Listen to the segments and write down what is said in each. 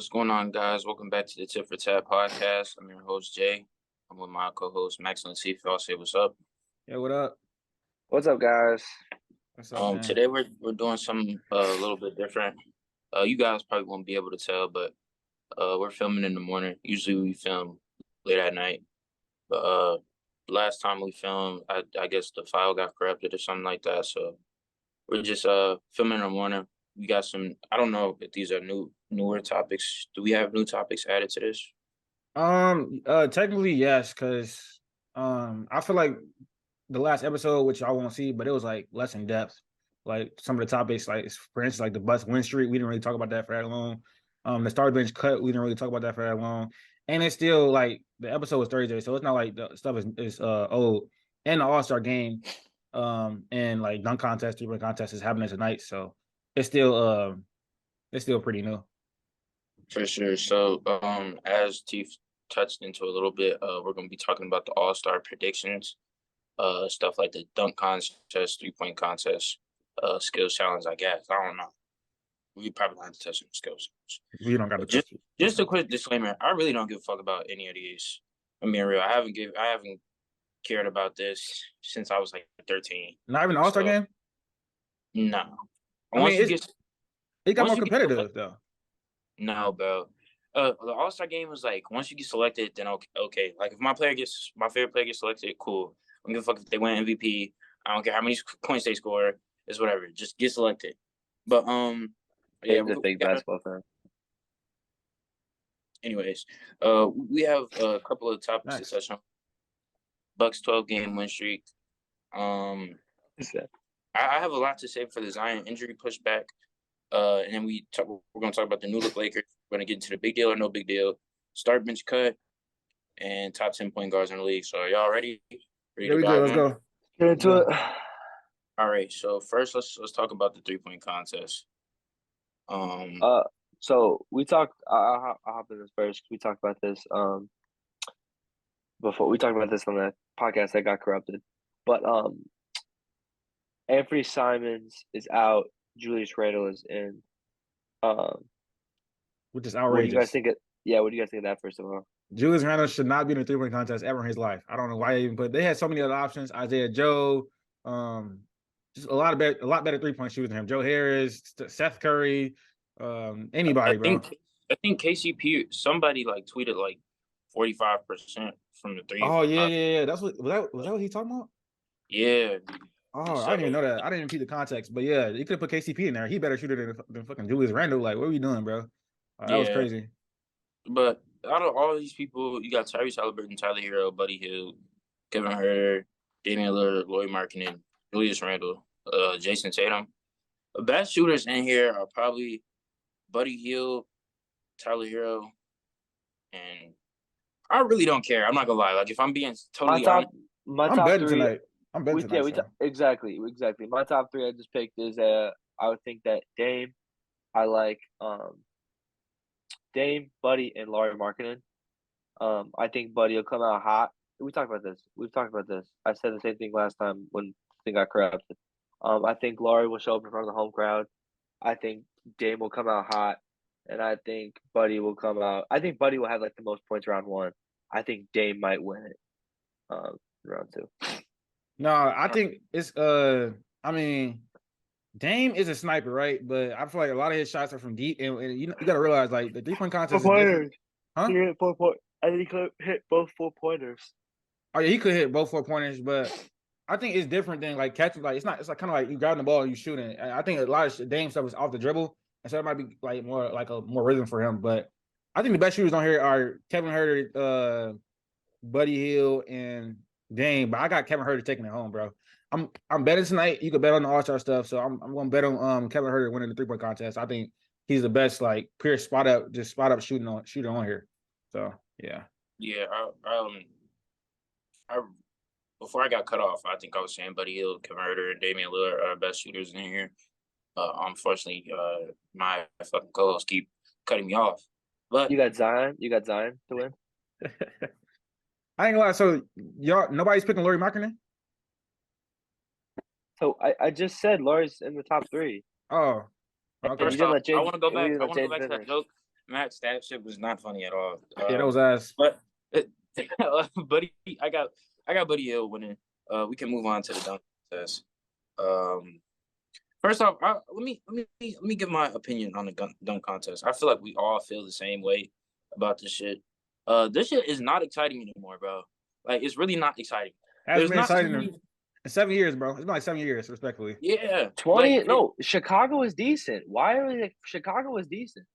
What's going on, guys? Welcome back to the Tip for Tat podcast. I'm your host, Jay. I'm with my co-host, Max and Latif. Y'all say what's up. Yeah, what up? What's up, guys? What's up, man? Today we're doing something a little bit different. You guys probably won't be able to tell, but we're filming in the morning. Usually we film late at night. But last time we filmed, I guess the file got corrupted or something like that. So we're just filming in the morning. We got some. I don't know if these are newer topics. Do we have new topics added to this? Technically yes, because I feel like the last episode, which I won't see, but it was like less in depth. Like some of the topics, like for instance, like the bus win streak, we didn't really talk about that for that long. The start bench cut, we didn't really talk about that for that long. And it's still like the episode was Thursday, so it's not like the stuff is old. And the All-Star game, and like dunk contest, three-point contest is happening tonight, so it's still pretty new. For sure. So, as Teef touched into a little bit, we're gonna be talking about the All-Star predictions, stuff like the dunk contest, three-point contest, skills challenge. I guess I don't know. We probably don't have to touch on skills. We don't got to touch it. Just a quick disclaimer: I really don't give a fuck about any of these. I mean, real. I haven't cared about this since I was like 13. Not even the All-Star game. No. It got more competitive though. No, bro. The All-Star game was like once you get selected, then okay. Like if my favorite player gets selected, cool. I don't give a fuck if they win MVP. I don't care how many points they score. It's whatever. Just get selected. But yeah, I'm a big basketball fan. Anyways, we have a couple of topics to touch on. Bucks 12-game win streak. I have a lot to say for the Zion injury pushback. And then we're going to talk about the new look Lakers. We're going to get into the big deal or no big deal, start bench cut, and top 10 point guards in the league. So are y'all ready? Here we go. Let's go. Get into it. All right. So first, let's talk about the 3-point contest. So we talked. I'll hop in this first. We talked about this. Before we talked about this on the podcast that got corrupted, but Anthony Simons is out. Julius Randle is in. Which is outrageous. What do you guys think? What do you guys think of that? First of all, Julius Randle should not be in a 3-point contest ever in his life. I don't know why they even put. They had so many other options. Isaiah Joe, just a lot better 3-point shooters than him. Joe Harris, Seth Curry, anybody, bro. I think KCP. Somebody like tweeted like 45% from the three. Oh yeah. Was that what he talking about? Yeah. Oh, I didn't even know that. I didn't even see the context, but yeah, you could put KCP in there. He better shoot it than fucking Julius Randle. Like, what are we doing, bro? That was crazy. But out of all these people, you got Tyrese Halliburton, Tyler Hero, Buddy Hield, Kevin Huerter, Damian Lillard, Lauri Markkanen, Julius Randle, Jason Tatum. The best shooters in here are probably Buddy Hield, Tyler Hero, and I really don't care. I'm not gonna lie. Like if I'm being totally honest, I'm betting three, tonight. I'm betting tonight. Exactly. My top three I just picked is I would think that Dame, I like Dame, Buddy, and Lauri Markkanen. I think Buddy will come out hot. We've talked about this. I said the same thing last time when the thing got corrupted. I think Lauri will show up in front of the home crowd. I think Dame will come out hot, and I think Buddy will come out. I think Buddy will have like the most points round one. I think Dame might win it round two. No, I think it's I mean, Dame is a sniper, right? But I feel like a lot of his shots are from deep, and you got to realize like the 3-point contest is different. Huh? He hit 4 points. I think he could hit both 4-pointers. Oh yeah, he could hit both 4-pointers, but I think it's different than like catching. Like it's like kind of like you grabbing the ball and you shooting. I think a lot of Dame stuff is off the dribble, and so it might be like more rhythm for him. But I think the best shooters on here are Kevin Huerter, Buddy Hield, and Dame. But I got Kevin Huerter taking it home, bro. I'm betting tonight. You could bet on the All-Star stuff, so I'm gonna bet on Kevin Huerter winning the 3-point contest. I think he's the best like pure spot up shooter on here. So yeah. Yeah, I before I got cut off, I think I was saying Buddy Hield, Kevin Huerter, and Damian Lillard are best shooters in here. Unfortunately, my fucking co-hosts keep cutting me off. But you got Zion to win. I ain't gonna lie. So nobody's picking Lauri Markkanen? So I just said Lauri's in the top three. Oh, okay. First off, I want to go back to that joke. Max, that shit was not funny at all. Yeah, that was ass. But Buddy, I got Buddy Hill winning. We can move on to the dunk contest. First off, let me give my opinion on the dunk contest. I feel like we all feel the same way about this shit. This shit is not exciting anymore, bro. Like, it's really not exciting. Has been exciting in 7 years, bro. It's been like 7 years, respectfully. Yeah, 20. Like, no, Chicago is decent. Why are they? Chicago is decent.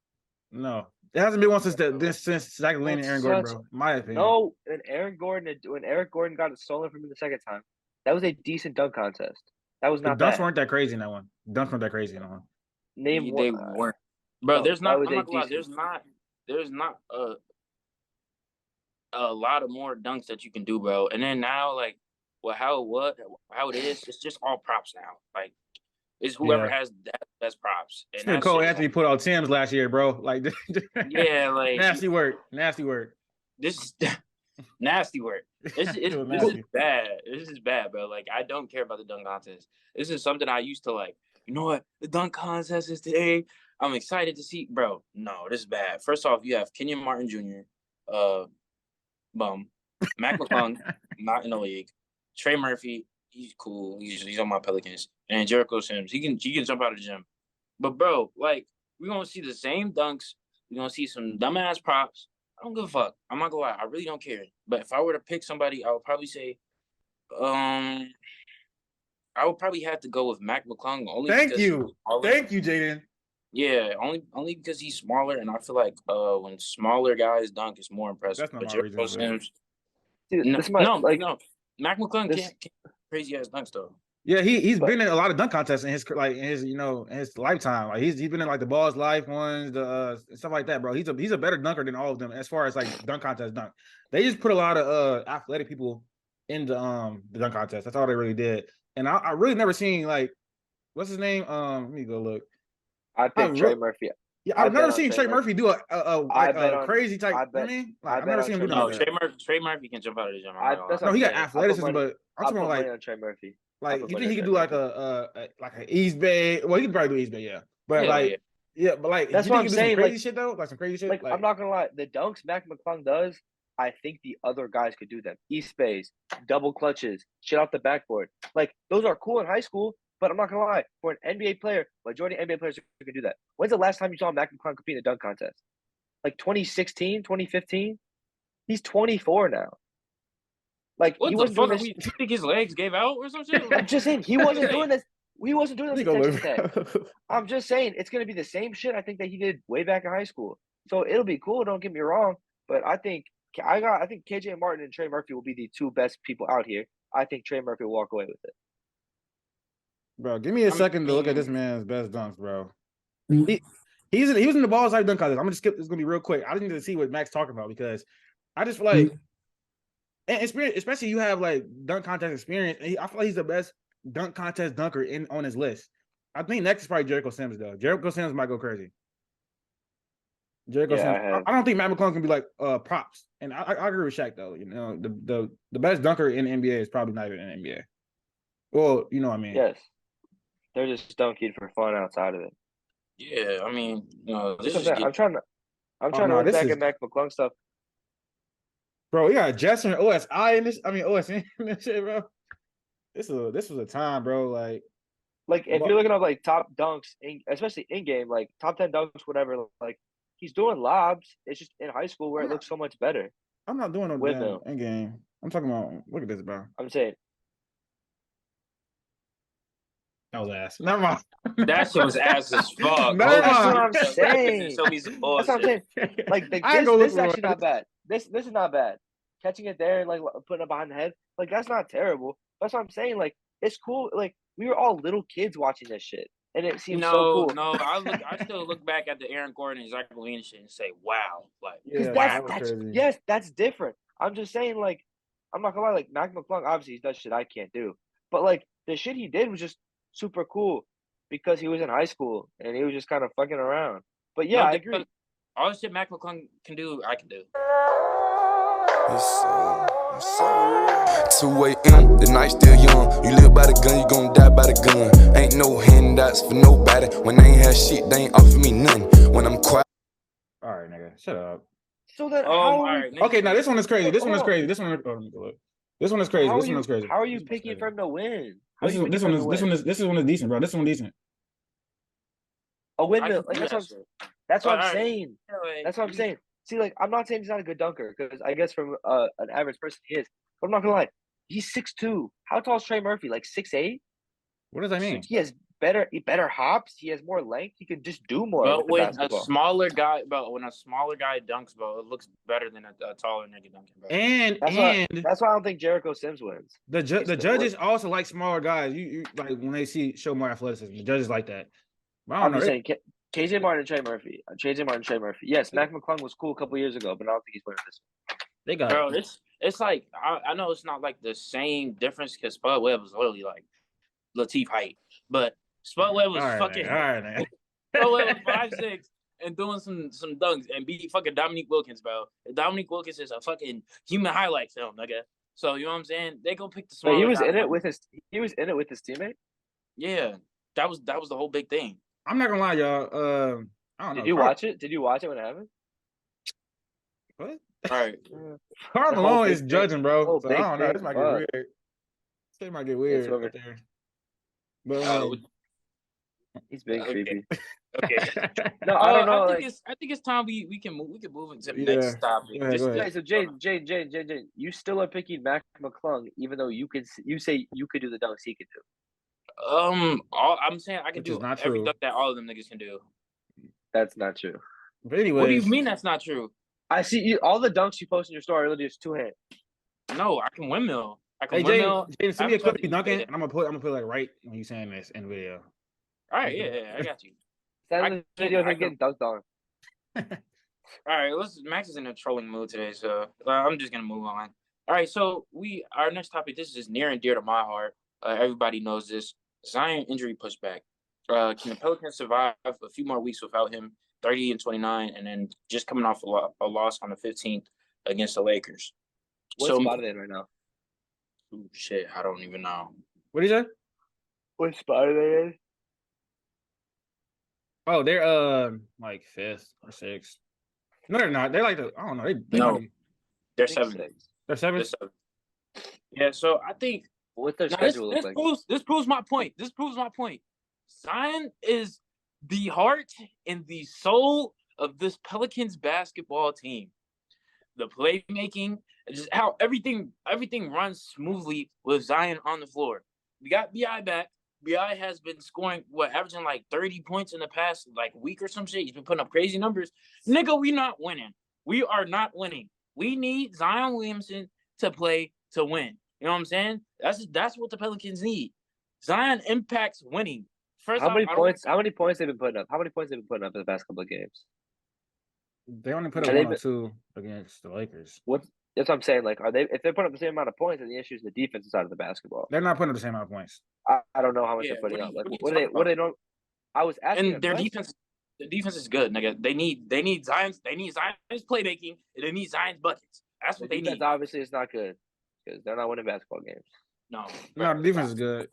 No, it hasn't been one since sidelined and Aaron Gordon, bro. My opinion. No, when Eric Gordon got it stolen from me the second time, that was a decent dunk contest. That was not the dunks bad. weren't that crazy in that one. Dunks weren't that crazy in that one. Name they one. weren't. Bro, No, there's that not. was I'm a not gonna lie, decent- there's not a lot of more dunks that you can do, bro. And then now, like, how it is, it's just all props now. Like, it's whoever has the best props. And Cole Anthony put out Tim's last year, bro. Like, yeah, like nasty work. This is nasty work. This is bad. This is bad, bro. Like, I don't care about the dunk contest. This is something I used to like. You know what? The dunk contest is today. I'm excited to see, bro. No, this is bad. First off, you have Kenyon Martin Jr., bum. Mac McClung, not in the league. Trey Murphy, he's cool. He's on my Pelicans. And Jericho Sims, he can jump out of the gym. But bro, like, we're gonna see the same dunks. We're gonna see some dumbass props. I don't give a fuck. I'm not gonna lie. I really don't care. But if I were to pick somebody, I would probably say, I would probably have to go with Mac McClung. Thank you, Jaden. Yeah, only because he's smaller, and I feel like when smaller guys dunk, it's more impressive. That's not my reason. Sims, Dude, no. Mac McClung can't crazy ass dunks though. Yeah, he's been in a lot of dunk contests in his lifetime. Like he's been in like the Balls Life ones, the stuff like that, bro. He's a better dunker than all of them as far as like dunk contest dunk. They just put a lot of athletic people in the dunk contest. That's all they really did. And I really never seen like what's his name? Let me go look. I think Trey Murphy. Yeah, I've never seen Trey Murphy do a crazy type. I've never seen him do that. Trey Murphy can jump out of the gym. No, he got athleticism, but I'm talking about like Trey Murphy. Like, you think he could do like an East Bay? Well, he could probably do East Bay, yeah. But but like that's what I'm saying. Some crazy shit though, like some crazy shit. Like, I'm not gonna lie, the dunks Mac McClung does, I think the other guys could do them. East Bays, double clutches, shit off the backboard. Like, those are cool in high school, but I'm not gonna lie, for an NBA player, majority of NBA players can do that. When's the last time you saw Mac McClung compete in a dunk contest? Like 2016, 2015? He's 24 now. Like, what he the wasn't fuck? doing this. You think his legs gave out or some shit? I'm just saying he wasn't doing this. He wasn't doing this at Texas Tech. I'm just saying it's gonna be the same shit I think that he did way back in high school. So it'll be cool. Don't get me wrong, but I think KJ Martin and Trey Murphy will be the two best people out here. I think Trey Murphy will walk away with it. Bro, give me a second to look at this man's best dunks, bro. He was in the Balls Life dunk contest. I'm gonna skip. It's gonna be real quick. I just need to see what Mac's talking about because I just feel like. And experience, especially you have like dunk contest experience. I feel like he's the best dunk contest dunker on his list. I think next is probably Jericho Sims though. Jericho Sims might go crazy. Sims. I don't think Matt McClung can be like props. And I agree with Shaq though. You know, the best dunker in the NBA is probably not even in the NBA. Well, you know what I mean. Yes. They're just dunking for fun outside of it. Yeah, I mean, I'm trying to look back at Mac McClung stuff. Bro, we got Jester and OSI in this. I mean, OSN in this shit, bro. This was a time, bro. Like if you're looking up like top dunks, especially in game, like top 10 dunks, whatever. Like he's doing lobs. It's just in high school where it looks so much better. I'm not doing no in game. I'm talking about. Look at this, bro. I'm saying that was ass. Never mind. That shit was ass as fuck. That's what I'm saying. That's what I'm saying. Like this is actually not bad. This is not bad. Catching it there and like putting it behind the head, like that's not terrible. That's what I'm saying. Like it's cool. Like we were all little kids watching this shit, and it seems so cool. No, I still look back at the Aaron Gordon and Zach LaVine shit and say, "Wow!" Like, that's different. I'm just saying, like, I'm not gonna lie. Like Mac McClung, obviously he does shit I can't do, but like the shit he did was just super cool because he was in high school and he was just kind of fucking around. But yeah, I agree. All the shit Mac McClung can do, I can do. 2 a.m., the night still young. You live by the gun, you gon' die by the gun. Ain't no handouts for nobody. When they ain't have shit, they ain't offer me nothing. When I'm quiet. All right, nigga, shut up. So then, All how are we? right. Okay, now this one is crazy. This one is Hold on. crazy. This one is crazy. This one is crazy. How are This one you? is crazy. How are you This one is picking crazy. for him to win? How are This you is picking this for one him is to this win? one is this is one is decent, bro. This one decent. A I windmill. can Like do that's that what shit. that's All what I'm right. saying. Anyway, That's what I'm saying. See, like I'm not saying he's not a good dunker because I guess from an average person he is. But I'm not gonna lie, he's 6'2". How tall is Trey Murphy? Like 6'8"? What does that mean? He has better hops. He has more length. He can just do more with But the when a basketball. smaller guy, dunks, bro, it looks better than a taller nigga dunking, bro. And That's why I don't think Jericho Sims wins. the judges also like smaller guys. You like when they show more athleticism. The judges like that. But I don't I'm know. just saying, KJ Martin and Trey Murphy. Trey Murphy. Yes, Mac McClung was cool a couple years ago, but I don't think he's winning this. They got Bro, it's like I know it's not like the same difference because Spud Webb was literally like Latif height, but Spud Webb was fucking. All right, man. Spud Webb was 5'6" and doing some dunks and beat fucking Dominique Wilkins, bro. Dominique Wilkins is a fucking human highlight film, nigga. So you know what I'm saying? They go pick the But smaller. he was in it with his teammate. Yeah, that was the whole big thing. I'm not gonna lie, y'all. I don't know. Did you watch it? Did you watch it when it happened? What? All right. Karl Malone is judging, bro. whole So big I don't know. thing, This might get fuck. weird. This might get weird whoever- up there. But He's being Okay. creepy. Okay. No, I don't know. I think it's time we can move into the Yeah. next topic. Go ahead, go ahead. So Jane, you still are picking Mac McClung, even though you say you could do the dunks he could do. I'm saying I can Which is do not every true. dunk that all of them niggas can do. That's not true. But anyways, What do you mean that's not true? I see you, all the dunks you post in your story are literally just two hands. No, I can windmill. Hey, Jane, I send me a haven't clip tried of you to dunking, use it. and I'm gonna put like right when you saying this in the video. All right, yeah, I got you. Send the video of him getting dunked on. All right, Max is in a trolling mood today, so I'm just gonna move on. All right, so our next topic. This is near and dear to my heart. Everybody knows this. Zion injury pushback. Can the Pelicans survive a few more weeks without him? 30-29, and then just coming off a loss on the 15th against the Lakers. What spot are they in right now? Ooh, shit, I don't even know. What did you say? What spot are they in? Oh, they're like 5th or 6th. No, they're not. They're like I don't know. They No. might be. They're 7th. They're 7th. Yeah, so I think what's their schedule look like? This proves my point. Zion is the heart and the soul of this Pelicans basketball team. The playmaking, just how everything runs smoothly with Zion on the floor. We got BI back. BI has been scoring averaging like 30 points in the past like week or some shit. He's been putting up crazy numbers. Nigga, we not winning. We are not winning. We need Zion Williamson to play to win. You know what I'm saying? That's what the Pelicans need. Zion impacts winning. How many points they've been putting up? How many points they've been putting up in the past couple of games? They only put up 1 or 2 against the Lakers. That's what I'm saying. Like, if they're putting up the same amount of points, then the issue is the defensive side of the basketball. They're not putting up the same amount of points. I don't know how much they're putting up. Like, what do they know? I was asking. And their defense is good, nigga. They need Zion's playmaking, and they need Zion's buckets. That's what they need. Obviously, it's not good because they're not winning basketball games. No, the defense is good.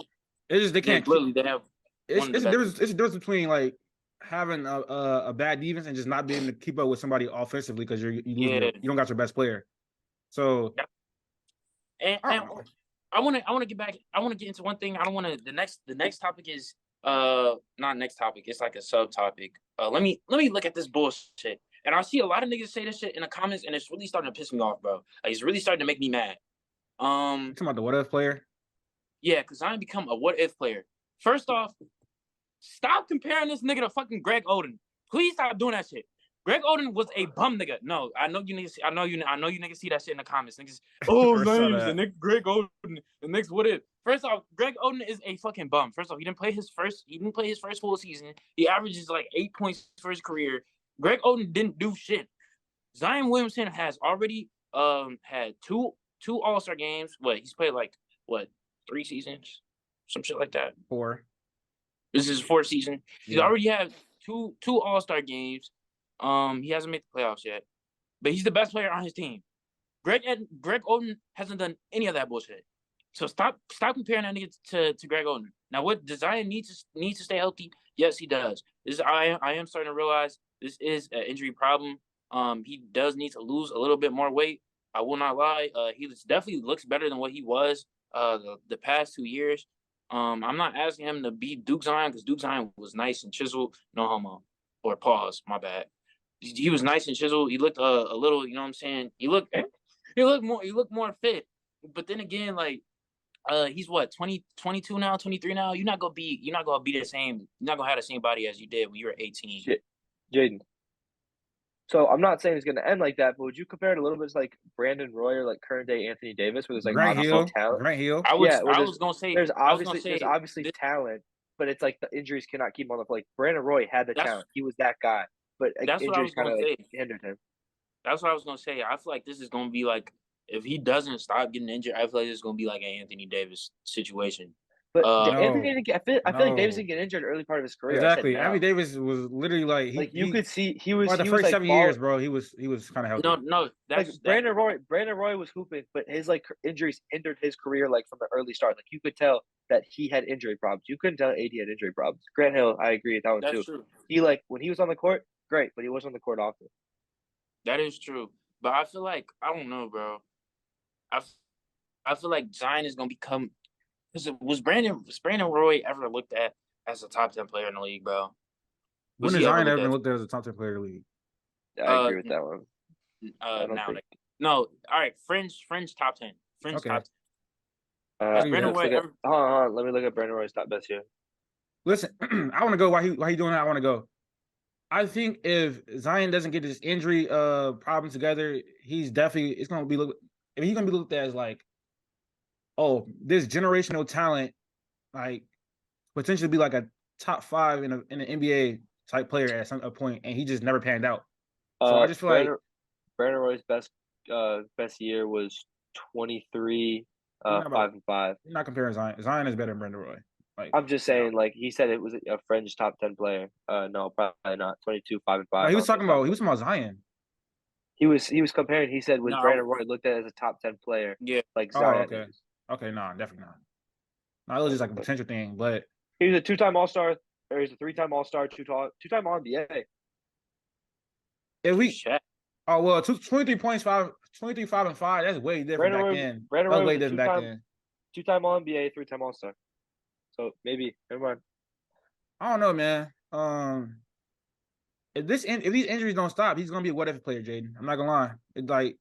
It's just they can't. Literally, they have. It's a difference between like having a bad defense and just not being able to keep up with somebody offensively because you don't got your best player. So, and I want to get back. I want to get into one thing. I don't want to. The next topic is not next topic. It's like a subtopic. Let me look at this bullshit. And I see a lot of niggas say this shit in the comments, and it's really starting to piss me off, bro. Like, it's really starting to make me mad. You talking about the what if player? Yeah, because I become a what if player. First off, stop comparing this nigga to fucking Greg Oden. Please stop doing that shit. Greg Oden was a bum nigga. No, I know you niggas. I know you niggas see that shit in the comments. Niggas, names the nigga Greg Oden. The next what if? First off, Greg Oden is a fucking bum. First off, he didn't play his first full season. He averages like 8 points for his career. Greg Oden didn't do shit. Zion Williamson has already had two All-Star games. He's played 3 seasons, some shit like that. 4. This is his 4th season. He's already had two All-Star games. He hasn't made the playoffs yet, but he's the best player on his team. Greg Oden hasn't done any of that bullshit. So stop comparing that nigga to Greg Oden. Now, what does Zion need to stay healthy? Yes, he does. I am starting to realize this is an injury problem. He does need to lose a little bit more weight. I will not lie. Definitely looks better than what he was the past 2 years. I'm not asking him to beat Duke Zion because Duke Zion was nice and chiseled. No homo. Or pause. My bad. He was nice and chiseled. He looked a little. You know what I'm saying? He looked more fit. But then again, like he's what 22 now, 23 now. You're not gonna be the same. You're not gonna have the same body as you did when you were 18. Shit, Jaden. So I'm not saying it's going to end like that, but would you compare it a little bit to like Brandon Roy or like current day Anthony Davis, where there's like Grant obviously Hill. talent? Grant Hill. Yeah, where I was gonna say there's obviously this, talent, but it's like the injuries cannot keep him on the like Brandon Roy had the that's talent, he was that guy, but like, that's what I injuries was kind gonna of like say. hindered him. That's what I was gonna say. I feel like this is gonna be like if he doesn't stop getting injured, I feel like this is gonna be like an Anthony Davis situation. But Uh, Anthony No, didn't get, I feel like Davis no. didn't get injured early part of his career. I said Exactly. Anthony now, Davis was literally like like you could see for the he was first like 7 years, ball. bro. He was kind of no, healthy. no, Like that's Brandon Roy was hooping, but his like injuries hindered his career like from the early start. Like you could tell that he had injury problems. You couldn't tell AD had injury problems. Grant Hill, I agree with that one that's too. true. He like when he was on the court, great, but he wasn't on the court often. That is true. But I feel like I don't know, bro. I, f- I feel like Zion is gonna become. Was Brandon Roy ever looked at as a top 10 player in the league, bro? Was When has he ever Zion looked ever been at? looked at as a top 10 player in the league? I Uh, agree with that one. I don't now think. no. All right, fringe top 10. Fringe Okay. top 10. Has I'll give you Brandon that. Let's Roy look at. ever? Hold on, let me look at Brandon Roy's top best year. Listen, I want to go. Why he doing that? I want to go. I think if Zion doesn't get his injury problem together, he's definitely it's gonna be look. I mean, he's gonna be looked at as like, oh, this generational talent, like potentially be like a top five in an NBA type player at some a point, and he just never panned out. So I just feel like Brandon Roy's best year was 23, you're not about 5-5. you're not comparing Zion. Zion is better than Brandon Roy. Like, I'm just saying, like he said, it was a fringe top 10 player. No, probably not. 22, 5 and no, 5. he I was don't think talking top about he 10. was talking about Zion. He was comparing. He said, "Was No. Brandon Roy looked at as a top 10 player Yeah. like Oh, Zion okay, is?" okay, no, definitely not. No, it was just like a potential thing, but He was a two-time All Star, or he's a three-time All Star, two-time All NBA. if we Shaq. oh well, 23 points, 23, 5 and 5. That's way different back then. Brandon That was Roy way was a different back then. two-time All NBA, three-time All Star. So maybe never mind. I don't know, man. If these injuries don't stop, he's gonna be a what if player, Jaden. I'm not gonna lie. It's like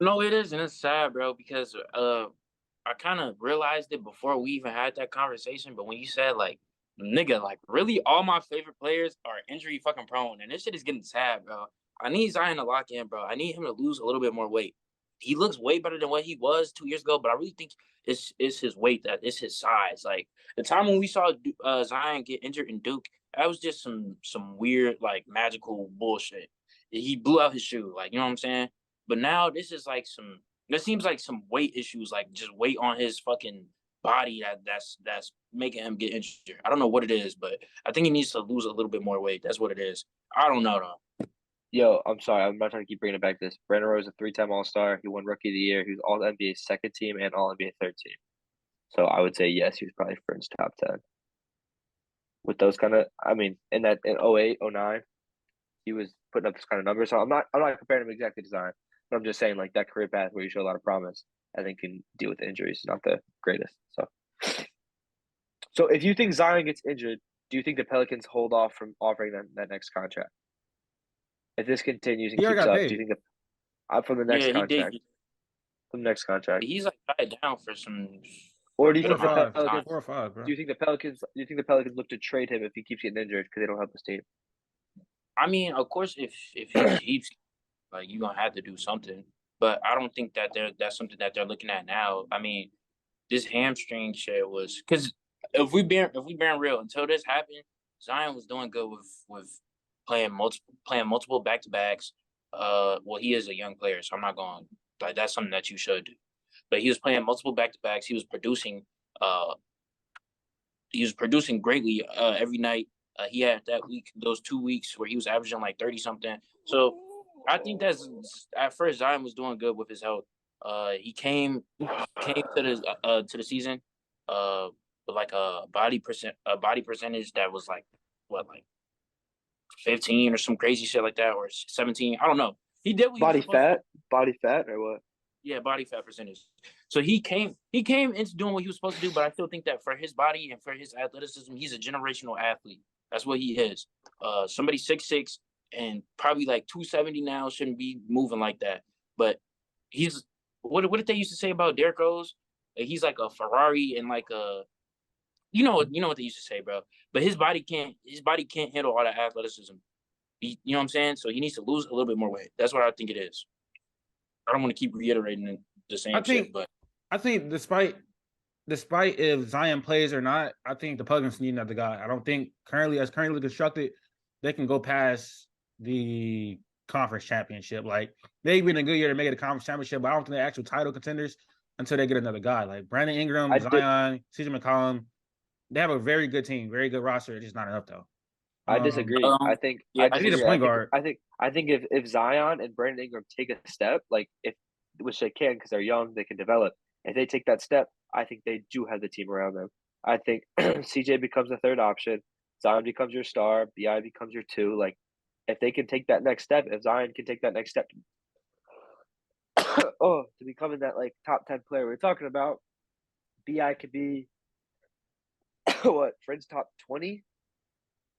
No, it is, and it's sad, bro, because I kind of realized it before we even had that conversation. But when you said like, nigga, like really, all my favorite players are injury fucking prone, and this shit is getting sad, bro. I need Zion to lock in, bro. I need him to lose a little bit more weight. He looks way better than what he was 2 years ago, but I really think it's his weight that it's his size. Like the time when we saw Zion get injured in Duke, that was just some weird like magical bullshit. He blew out his shoe, like you know what I'm saying. But now this is like some. There seems like some weight issues, like just weight on his fucking body that's making him get injured. I don't know what it is, but I think he needs to lose a little bit more weight. That's what it is. I don't know though. Yo, I'm sorry. I'm not trying to keep bringing it back to this. Brandon Roy was a three-time All Star. He won Rookie of the Year. He was All NBA second team and All NBA third team. So I would say yes, he was probably fringe top 10. With those kind of, I mean, in 08, 09, he was putting up this kind of numbers. So I'm not comparing him exactly to Zion, but I'm just saying like that career path where you show a lot of promise, I think can deal with injuries, not the greatest. So if you think Zion gets injured, do you think the Pelicans hold off from offering that next contract? If this continues and he already keeps got up, do you paid. think from the next Yeah, he did. contract, from the next contract, He's like tied down for some or for a do you good Four or think the amount of five. time. Pelicans? 4 or 5, bro. Do you think the Pelicans look to trade him if he keeps getting injured because they don't help his team? I mean, of course, if he keeps like you're gonna have to do something, but I don't think that that's something that they're looking at now. I mean, this hamstring shit was because if we being real, until this happened, Zion was doing good with playing multiple back to backs. Well, he is a young player, so I'm not going like that's something that you should do. But he was playing multiple back to backs. Uh he was producing greatly every night. He had those 2 weeks where he was averaging like 30 something. So I think that's at first Zion was doing good with his health. He came to the season with like a body percentage that was like like 15 or some crazy shit like that, or 17. I don't know. He did what he was Body supposed to do. body fat, or what? Yeah, body fat percentage. So he came into doing what he was supposed to do, but I still think that for his body and for his athleticism, he's a generational athlete. That's what he is. Somebody 6'6" and probably like 270 now shouldn't be moving like that. But he's what did they used to say about Derrick Rose? He's like a Ferrari and like a you know what they used to say, bro. But his body can't handle all that athleticism. You know what I'm saying? So he needs to lose a little bit more weight. That's what I think it is. I don't want to keep reiterating the I same think shit, but I think despite if Zion plays or not, I think the Pelicans need another guy. I don't think currently constructed, they can go past the conference championship. Like they've been a good year to make it a conference championship, but I don't think they're actual title contenders until they get another guy. Like Brandon Ingram, Zion, CJ McCollum. They have a very good team, very good roster. It's just not enough though. I disagree. I think yeah, I they need a disagree. point guard. I think if Zion and Brandon Ingram take a step, like if which they can because they're young, they can develop. If they take that step, I think they do have the team around them. I think CJ becomes the third option. Zion becomes your star. Bi becomes your two. Like if they can take that next step, if Zion can take that next step, to becoming that like top 10 player we're talking about, Bi could be what Fred's top 20,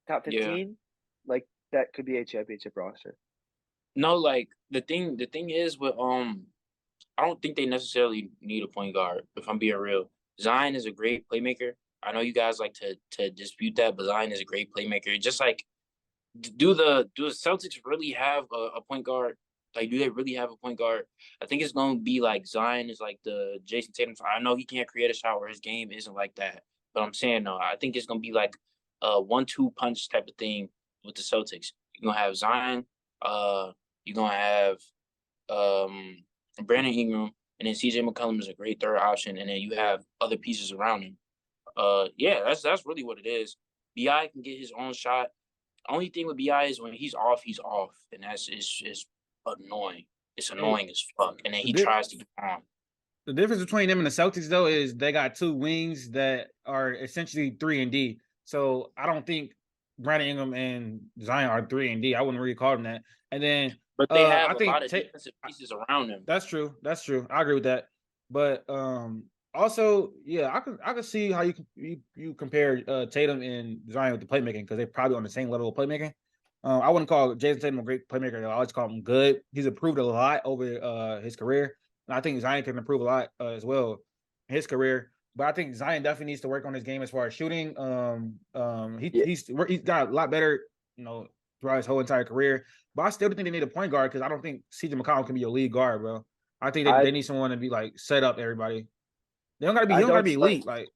top 15, like that could be a championship roster. no, like the thing is with I don't think they necessarily need a point guard. If I'm being real, Zion is a great playmaker. I know you guys like to dispute that, but Zion is a great playmaker. Just like do the Celtics really have a point guard? Like, do they really have a point guard? I think it's going to be like Zion is like the Jason Tatum. I know he can't create a shot where his game isn't like that, but I'm saying no. I think it's going to be like a 1-2 punch type of thing with the Celtics. You're gonna have Zion. You're gonna have Brandon Ingram, and then CJ McCollum is a great third option, and then you have other pieces around him. Yeah, that's really what it is. Bi can get his own shot. Only thing with Bi is when he's off, and that's is annoying. It's annoying as fuck. And then he tries to get on. The difference between them and the Celtics, though, is they got two wings that are essentially 3-and-D. So I don't think Brandon Ingram and Zion are 3-and-D. I wouldn't really call them that. And then, but they have I think lot of defensive pieces around them. That's true. I agree with that. But also, yeah, I can see how you compare Tatum and Zion with the playmaking because they're probably on the same level of playmaking. I wouldn't call Jason Tatum a great playmaker. I always call him good. He's improved a lot over his career. And I think Zion can improve a lot as well in his career. But I think Zion definitely needs to work on his game as far as shooting. He's got a lot better, throughout his whole entire career. But I still think they need a point guard because I don't think CJ McCollum can be a lead guard, bro. I think they need someone to be like set up everybody. They don't gotta be elite. Like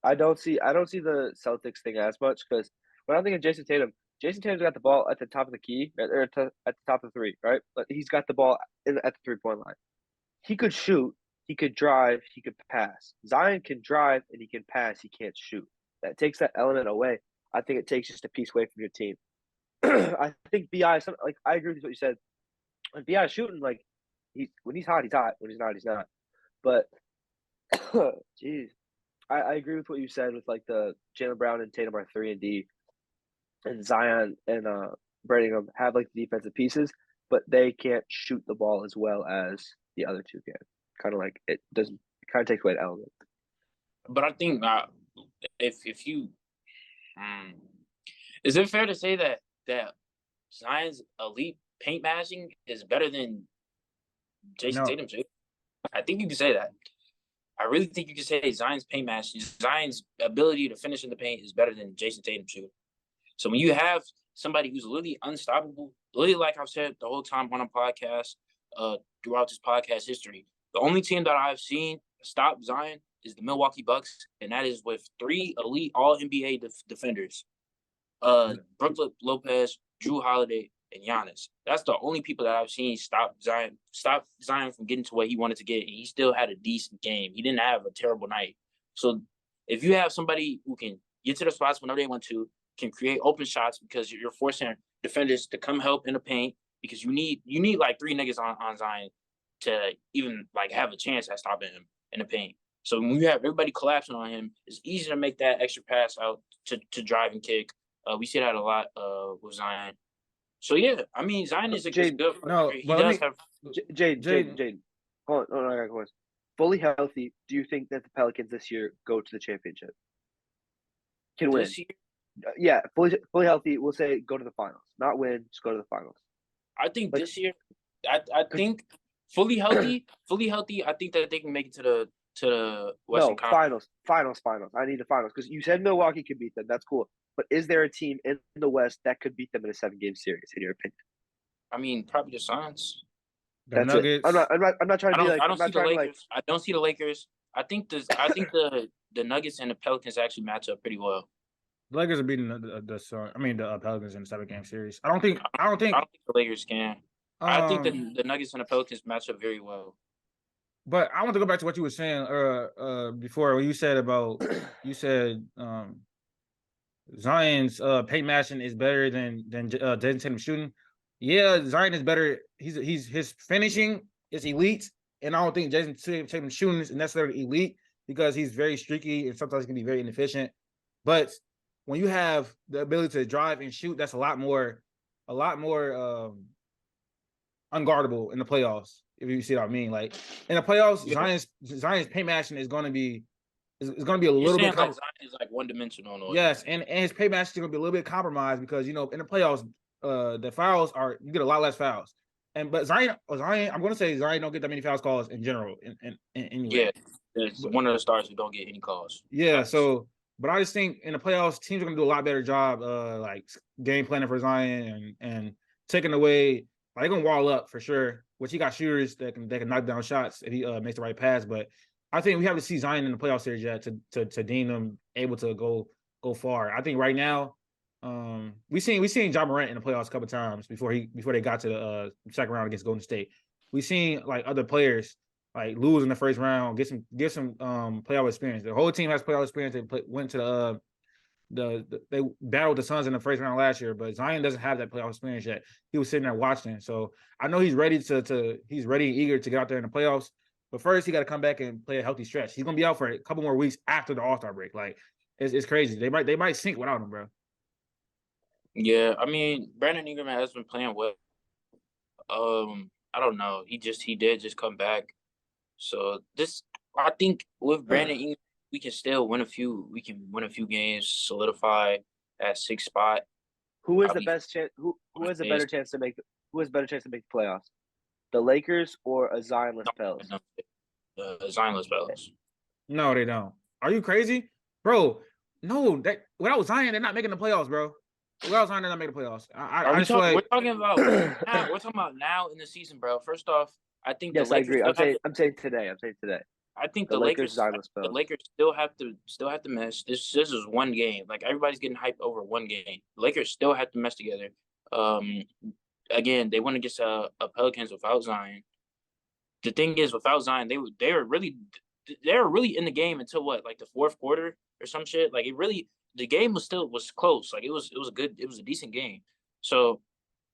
I don't see the Celtics thing as much because when I think of Jason Tatum's got the ball at the top of the key or at the top of the three, right? But he's got the ball at the 3-point line. He could shoot, he could drive, he could pass. Zion can drive and he can pass. He can't shoot. That takes that element away. I think it takes just a piece away from your team. I think Bi, I agree with what you said. When Bi is shooting, like when he's hot, he's hot. When he's not, he's not. But jeez, I agree with what you said with like the Jaylen Brown and Tatum are 3-and-D, and Zion and Brandon have like the defensive pieces, but they can't shoot the ball as well as the other two can. Kind of like it doesn't kind of take away the element. But I think if you, is it fair to say that Zion's elite paint mashing is better than Jason Tatum too? I think you can say that. I really think you can say Zion's paint mashing, Zion's ability to finish in the paint is better than Jason Tatum shooting. So when you have somebody who's literally unstoppable, literally like I've said the whole time on a podcast, throughout this podcast history, the only team that I've seen stop Zion is the Milwaukee Bucks, and that is with 3 elite All NBA defenders: Brook Lopez, Drew Holiday, and Giannis. That's the only people that I've seen stop Zion from getting to what he wanted to get, and he still had a decent game. He didn't have a terrible night. So if you have somebody who can get to the spots whenever they want to, can create open shots because you're forcing defenders to come help in the paint because you need like 3 niggas on Zion to even like have a chance at stopping him in the paint. So when you have everybody collapsing on him, it's easy to make that extra pass out to drive and kick We see that a lot with Zion. So yeah, I mean Zion is Jaden, good. No, He but let does me, have. Jaden. Hold on, I got a question. Fully healthy, do you think that the Pelicans this year go to the championship? Can win? This year, Yeah, fully healthy. We'll say go to the finals, not win, just go to the finals. I think Like, this year, I think fully healthy. I think that they can make it to the Western no, Conference. finals. I need the finals because you said Milwaukee could beat them. That's cool. But is there a team in the West that could beat them in a 7-game series? In your opinion? I mean, probably the Suns. the That's it. Nuggets. I'm not trying to be like. I I'm don't see not the trying to like. Lakers. I don't see the Lakers. I think the Nuggets and the Pelicans actually match up pretty well. The Lakers are beating the Pelicans in the 7-game series. I don't think. I don't think the Lakers can. I think Um, the Nuggets and the Pelicans match up very well. but I want to go back to what you were saying before when you said Zion's paint matching is better than Jason Tatum shooting. Yeah, Zion is better. He's his finishing is elite, and I don't think Jason Tatum shooting is necessarily elite because he's very streaky and sometimes he can be very inefficient. But when you have the ability to drive and shoot, that's a lot more unguardable in the playoffs. If you see what I mean, like in the playoffs, Yeah. Zion's paint matching is going to be a You're little saying bit like Zion is like one dimensional. yes, and his pay match is going to be a little bit compromised because in the playoffs, the fouls are you get a lot less fouls, but Zion, I'm going to say Zion don't get that many fouls calls in general, anyway. Yeah, it's one of the stars who don't get any calls. Yeah, Facts. so but I just think in the playoffs, teams are going to do a lot better job, like game planning for Zion and taking away. Like, they're going to wall up for sure. Which he got shooters that can knock down shots if he makes the right pass, but I think we haven't seen Zion in the playoff series yet to deem them able to go far. I think right now, we seen Ja Morant in the playoffs a couple times before they got to the second round against Golden State. We seen like other players like lose in the first round, get some playoff experience. The whole team has playoff experience. They went to they battled the Suns in the first round last year, but Zion doesn't have that playoff experience yet. He was sitting there watching, so I know he's ready he's ready and eager to get out there in the playoffs. But first, he got to come back and play a healthy stretch. He's gonna be out for a couple more weeks after the All-Star break. Like it's crazy. They might sink without him, bro. Yeah, I mean Brandon Ingram has been playing well. I don't know. He did just come back. So I think with Brandon Ingram, we can still win a few. We can win a few games, solidify that 6th spot. Who is the best chance? Who has a better chance to make? Who has a better chance to make the playoffs? The Lakers or a Zionless Pels? Zionless Pels. No, they don't. Are you crazy, bro? No, that without Zion, they're not making the playoffs, bro. Without Zion, they're not making the playoffs. We're talking about now. We're talking about now in the season, bro. First off, I think yes, the Lakers I agree. I'm saying today. I think the Lakers still have to mesh. This is one game. Like everybody's getting hyped over one game. The Lakers still have to mesh together. Again, they went against a Pelicans without Zion. The thing is, without Zion, they were really in the game until what, like the 4th quarter or some shit. Like the game was close. Like it was a decent game. So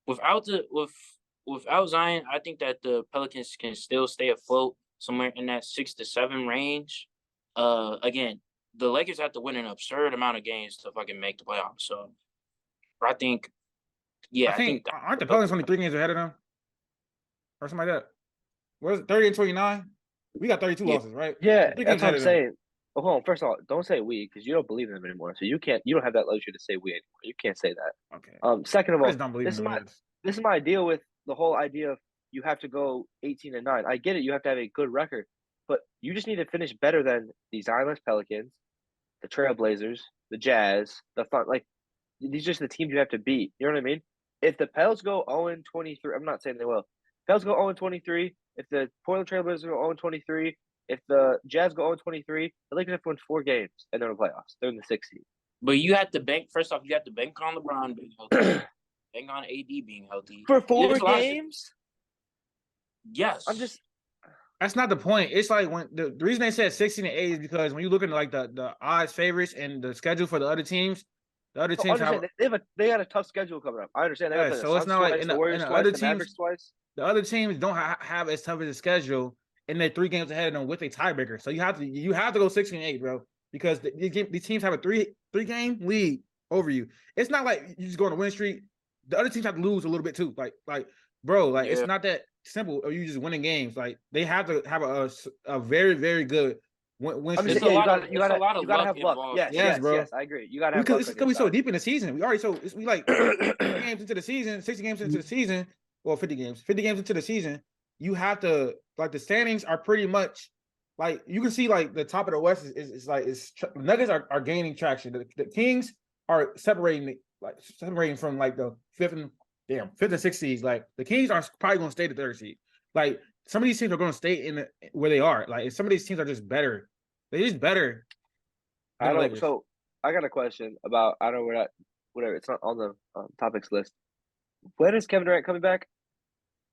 without Zion, I think that the Pelicans can still stay afloat somewhere in that 6 to 7 range. Again, the Lakers have to win an absurd amount of games to fucking make the playoffs. So I think, I think aren't the Pelicans only 3 games ahead of them or something like that? Where's 30 and 29? We got 32 losses, right? Yeah, that's what I'm saying. Oh, hold on. First of all, don't say we because you don't believe in them anymore. So you don't have that luxury to say we anymore. You can't say that. Okay. Second of all, don't believe this is my deal with the whole idea of you have to go 18-9. I get it. You have to have a good record, but you just need to finish better than the Zionless Pelicans, the Trailblazers, the Jazz, the Fun. Like these are just the teams you have to beat. You know what I mean? If the Pels go 0-23, I'm not saying they will. Pels go 0-23. If the Portland Trailblazers go 0-23, if the Jazz go 0-23, the Lakers have to win 4 games and they're in the playoffs. They're in the 6th seed. But you have to bank. First off, you have to bank on LeBron being healthy, bank on AD being healthy for 4 games. Yes, That's not the point. It's like when the reason they said 16 and 8 is because when you look at like the odds favorites and the schedule for the other teams they got a tough schedule coming up. I understand. Yeah, so it's not like in the other teams twice. The other teams don't have as tough as a schedule, and they're 3 games ahead of them with a tiebreaker. So you have to go 16 and 8, bro, because these teams have a three game lead over you. It's not like you just go on a win streak. The other teams have to lose a little bit too. Like, bro, like it's not that simple. Or you just winning games. Like they have to have a very, very good win streak. It's a lot of luck have luck. involved. Yes, bro. Yes, I agree. You gotta have because luck. It's gonna be so deep in the season. We already we like 50 games into the season, 60 games into the season, well, 50 games into the season. You have to like the standings are pretty much like you can see like the top of the West is like Nuggets are gaining traction. The Kings are separating from like the fifth and sixth seeds. Like the Kings are probably going to stay the third seed. Like some of these teams are going to stay in where they are. Like some of these teams are just better. They're just better. I don't. So I got a question about. I don't know where that. Whatever. It's not on the topics list. When is Kevin Durant coming back?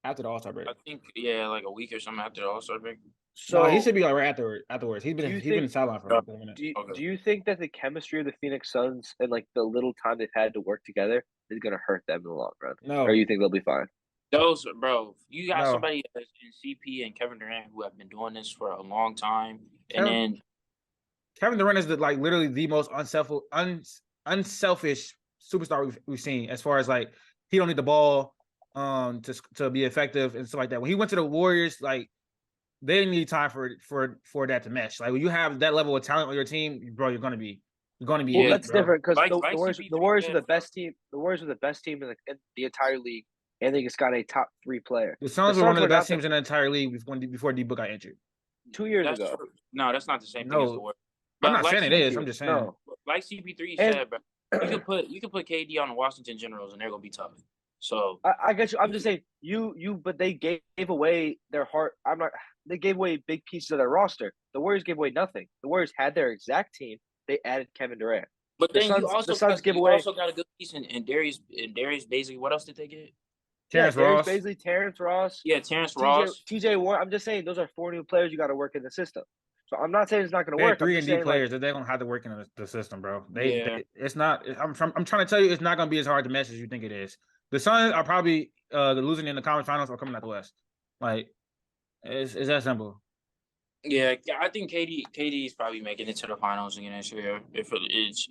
After the All-Star break. I think like a week or something after the All-Star break. So he should be like right afterwards. He's been sidelined for a minute. Do you think that the chemistry of the Phoenix Suns and like the little time they've had to work together is gonna hurt them in the long run? No. Or you think they'll be fine? You got somebody in CP and Kevin Durant who have been doing this for a long time, and then Kevin Durant is literally the most unselfish superstar we've seen. As far as like he don't need the ball to be effective and stuff like that. When he went to the Warriors, like they didn't need time for that to mesh. Like when you have that level of talent on your team, bro, you're gonna be. Well, that's different because the Warriors are the best team. The Warriors are the best team in the entire league, and they just got a top 3 player. The Suns were one of the best teams in the entire league before D-Book got injured. 2 years ago. True. No, that's not the same thing as the Warriors. I'm not saying it is. I'm just saying. No. Like CP3 said, bro, you can put KD on the Washington Generals and they're gonna be tough. So I get you. I'm just saying but they gave away their heart. They gave away big pieces of their roster. The Warriors gave away nothing. The Warriors had their exact team. They added Kevin Durant. But then the Suns give away. Also got a good piece in Darius basically. What else did they get? Terrence Ross. Basically, Terrence Ross. Yeah, Terrence Ross. TJ Warren. I'm just saying those are 4 new players you got to work in the system. So I'm not saying it's not going to work. 3 and D players that they're going to have to work in the system, bro. It's not. I'm trying to tell you, it's not going to be as hard to mesh as you think it is. The Suns are probably losing in the conference finals or coming out the West. Like it's that simple. Yeah, I think KD is probably making it to the finals again this year. If it's,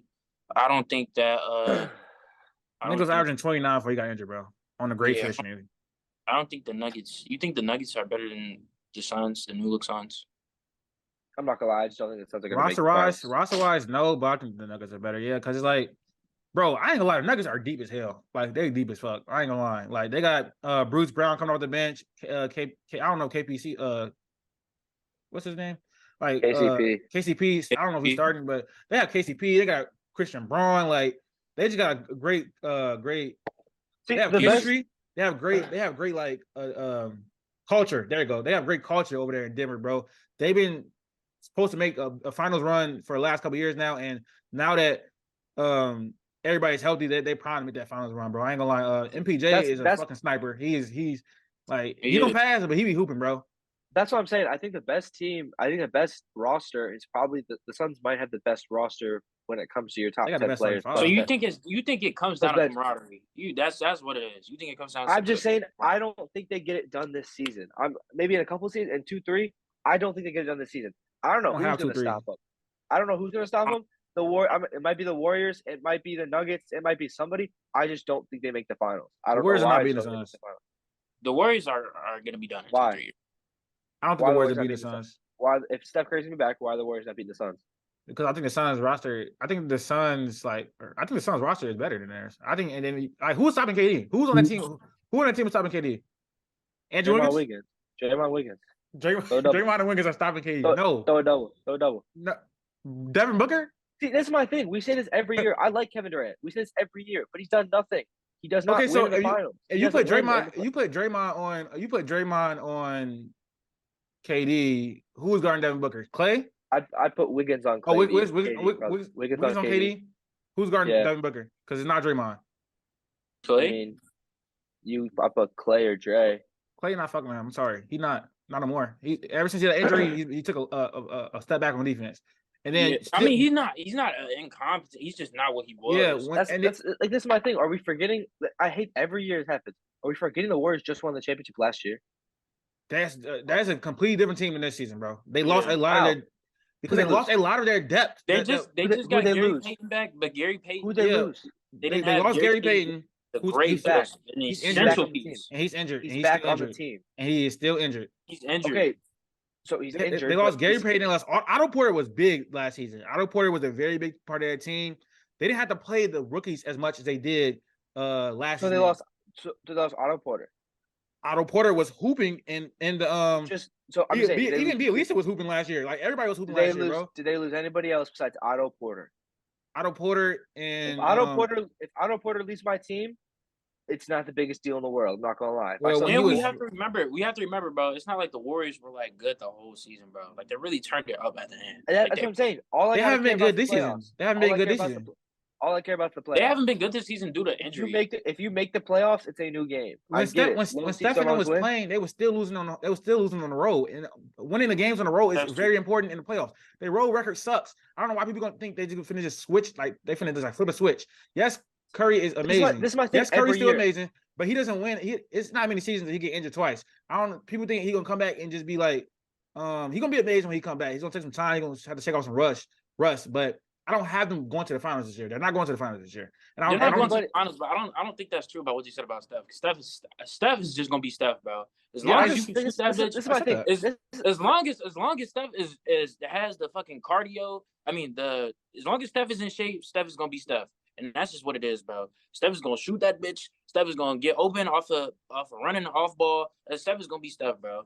I don't think that. I think it was averaging 29 before he got injured, bro. On the great fish, maybe. I don't think the Nuggets. You think the Nuggets are better than the Suns, the new look Suns? I'm not gonna lie, I just don't think the Suns are gonna make it. Roster-wise, no, but I think the Nuggets are better. Yeah, because it's like, bro, I ain't gonna lie, the Nuggets are deep as hell. Like they deep as fuck. I ain't gonna lie. Like they got Bruce Brown coming off the bench. I don't know KPC. What's his name? Like KCP. I don't know if he's starting, but they have KCP. They got Christian Braun. Like they just got a great. They have chemistry. They have great like culture. There you go. They have great culture over there in Denver, bro. They've been supposed to make a finals run for the last couple of years now, and now that everybody's healthy, they probably make that finals run, bro. I ain't gonna lie. MPJ is a fucking sniper. He's like he don't pass, but he be hooping, bro. That's what I'm saying. I think the best best roster is probably the Suns might have the best roster when it comes to your top 10 players. So you think it comes down to camaraderie? That's what it is. You think it comes down to I'm just saying I don't think they get it done this season. Maybe in a couple of seasons, in 2-3, I don't think they get it done this season. I don't know who's going to stop them. I don't know who's going to stop them. It might be the Warriors. It might be the Nuggets. It might be somebody. I just don't think they make the finals. I don't know why. The Warriors are going to be done in 2-3 years. I don't think the Warriors are beating the Suns. Why, if Steph Curry's gonna be back, why are the Warriors not beating the Suns? Because I think the Suns roster. I think the Suns roster is better than theirs. I think, and then who's stopping KD? Who's on that team? Who on that team is stopping KD? Andrew Wiggins. Draymond Wiggins. Draymond and Wiggins are stopping KD. No. Throw a double. No. Devin Booker. See, that's my thing. We say this every year. I like Kevin Durant. We say this every year, but he's done nothing. He does not win in the finals. You put Draymond on KD. Who is guarding Devin Booker? Clay? I put Wiggins on Clay. Wiggins on KD. Who's guarding Devin Booker? Because it's not Draymond. Clay? I put Clay or Dre. Clay not fucking with him. I'm sorry. He not no more. Ever since he had an injury, he took a step back on defense. And then he's not incompetent. He's just not what he was. Yeah, that's this is my thing. Are we forgetting? I hate every year it happens. Are we forgetting the Warriors just won the championship last year? That's a completely different team in this season, bro. They lost a lot of their. because they they lost lose? a lot of their depth. They The- just they who they- just who got they Gary lose? Payton back, but Gary Payton, Who they yeah, lose? they they didn't have lost Gary Payton, the who's great He's back. an He's back essential on the team. piece. and he's injured, He's and he's back still on the injured, team. and he is still injured. He's injured. Okay, so he's They injured. lost but Gary is- Payton. They lost Otto Porter was big last season. Otto Porter was a very big part of their team. They didn't have to play the rookies as much as they did last So season. they lost. So they lost Otto Porter. Otto Porter was hooping in the Just so I'm saying, did they even lose- Bielisa was hooping last year. Like everybody was hooping Did they last year, lose? bro. Did they lose anybody else besides Otto Porter? Otto Porter and If Otto Porter leaves my team, it's not the biggest deal in the world. I'm not gonna lie. Well, when And he we was- have to remember, bro. It's not like the Warriors were like good the whole season, bro. Like they really turned it up at the end. And Like, that's what I'm saying. All I They gotta haven't care been about good the this season. playoffs. They haven't All been I good care this about season. all I care about is the playoffs. they haven't been good this season due to If you injury. make the playoffs, it's a new game. When I get it. when Little teams Steph don't and them always was win. playing, they were still losing on the road, and winning the games on the road is That's very important in the playoffs. Their road record sucks. I don't know why people gonna think they just finna just switch, like they finna just like flip a switch. Yes, Curry is amazing. This is my thing. Yes, Curry's every still year. amazing, but he doesn't win. It's not many seasons that he get injured twice. I don't. People think he gonna come back and just be like, he gonna be amazing when he come back. He's gonna take some time. He's gonna have to shake off some rust, but I don't have them going to the finals this year. They're not going to the finals this year. And They're not going to everybody- the finals, but I don't think that's true about what you said about Steph. 'Cause Steph is just gonna be Steph, bro. As Yeah, long I as you just can This shoot that bitch, is my thing. as long as Steph is has the fucking cardio. I mean, as long as Steph is in shape, Steph is gonna be Steph, and that's just what it is, bro. Steph is gonna shoot that bitch. Steph is gonna get open off a running off ball. And Steph is gonna be Steph, bro.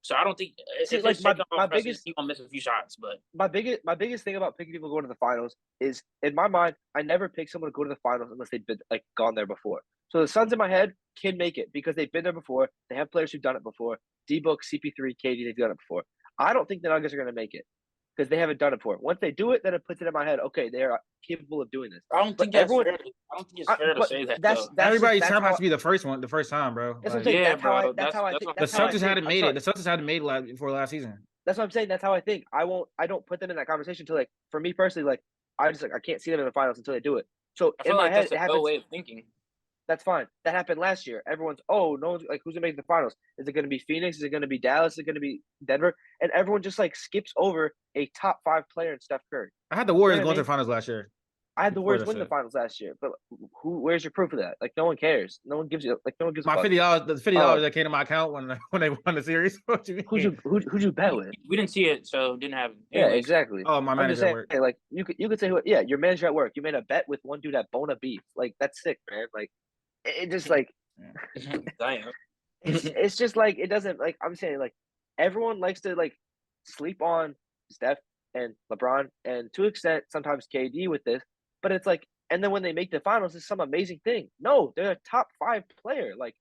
So I don't think See, if like, it's taken my off Russ, biggest- he gonna miss a few shots, but my biggest thing about picking people going to the finals is, in my mind, I never pick someone to go to the finals unless they've been like gone there before. So the Suns in my head can make it because they've been there before. They have players who've done it before. D-Book, CP3, KD, they've done it before. I don't think the Nuggets are going to make it because they haven't done it before. Once they do it, then it puts it in my head. Okay, they are capable of doing this. I don't But think that's everyone- fair. I don't think it's fair to but say that. that's- Though. Everybody's that's time how- has to be the first time, bro. That's what I'm Like, saying. Yeah, That's how I bro. think. That's the what That's how I Celtics think. hadn't I'm made sorry. it. The Celtics hadn't made it before last season. That's what I'm saying. That's how I think. I don't put them in that conversation until, like, for me personally, like, I can't see them in the finals until they do it. So I in feel my like head, that's it a happens. way of thinking. That's fine. That happened last year. Everyone's, no one's like, who's gonna make the finals? Is it gonna be Phoenix? Is it gonna be Dallas? Is it gonna be Denver? And everyone just like skips over a top 5 player in Steph Curry. I had the Warriors what I going to mean? the finals last year. I had the Warriors Before win the that finals last year, but where's your proof of that? Like, no one cares. No one gives you no one gives a My fuck. $50, the $50 Oh. that came to my account when they won the series. What you mean? Who'd you bet with? We didn't see it, so it didn't happen. Yeah, Anyways, exactly. Oh, my I'm just manager saying, worked. like, you could say, your manager at work. You made a bet with one dude at Bona Beef. Like, that's sick, man. Like, it just like Damn. it's just like it doesn't, like, I'm saying, like, everyone likes to like sleep on Steph and LeBron and to an extent sometimes KD with this, but it's like, and then when they make the finals, it's some amazing thing. No, they're a top 5 player. Like,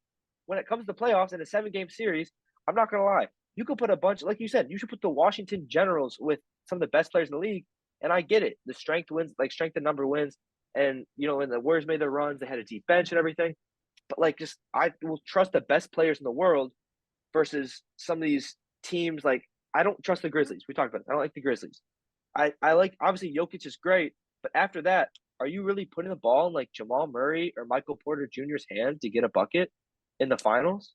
when it comes to playoffs in a 7-game series, I'm not gonna lie. You could put a bunch, like you said, you should put the Washington Generals with some of the best players in the league, and I get it. The strength wins, like strength and number wins, and when the Warriors made their runs, they had a deep bench and everything. But like, just I will trust the best players in the world versus some of these teams. Like, I don't trust the Grizzlies. We talked about it. I don't like the Grizzlies. I like, obviously Jokic is great, but after that, are you really putting the ball in like Jamal Murray or Michael Porter Jr.'s hand to get a bucket in the finals?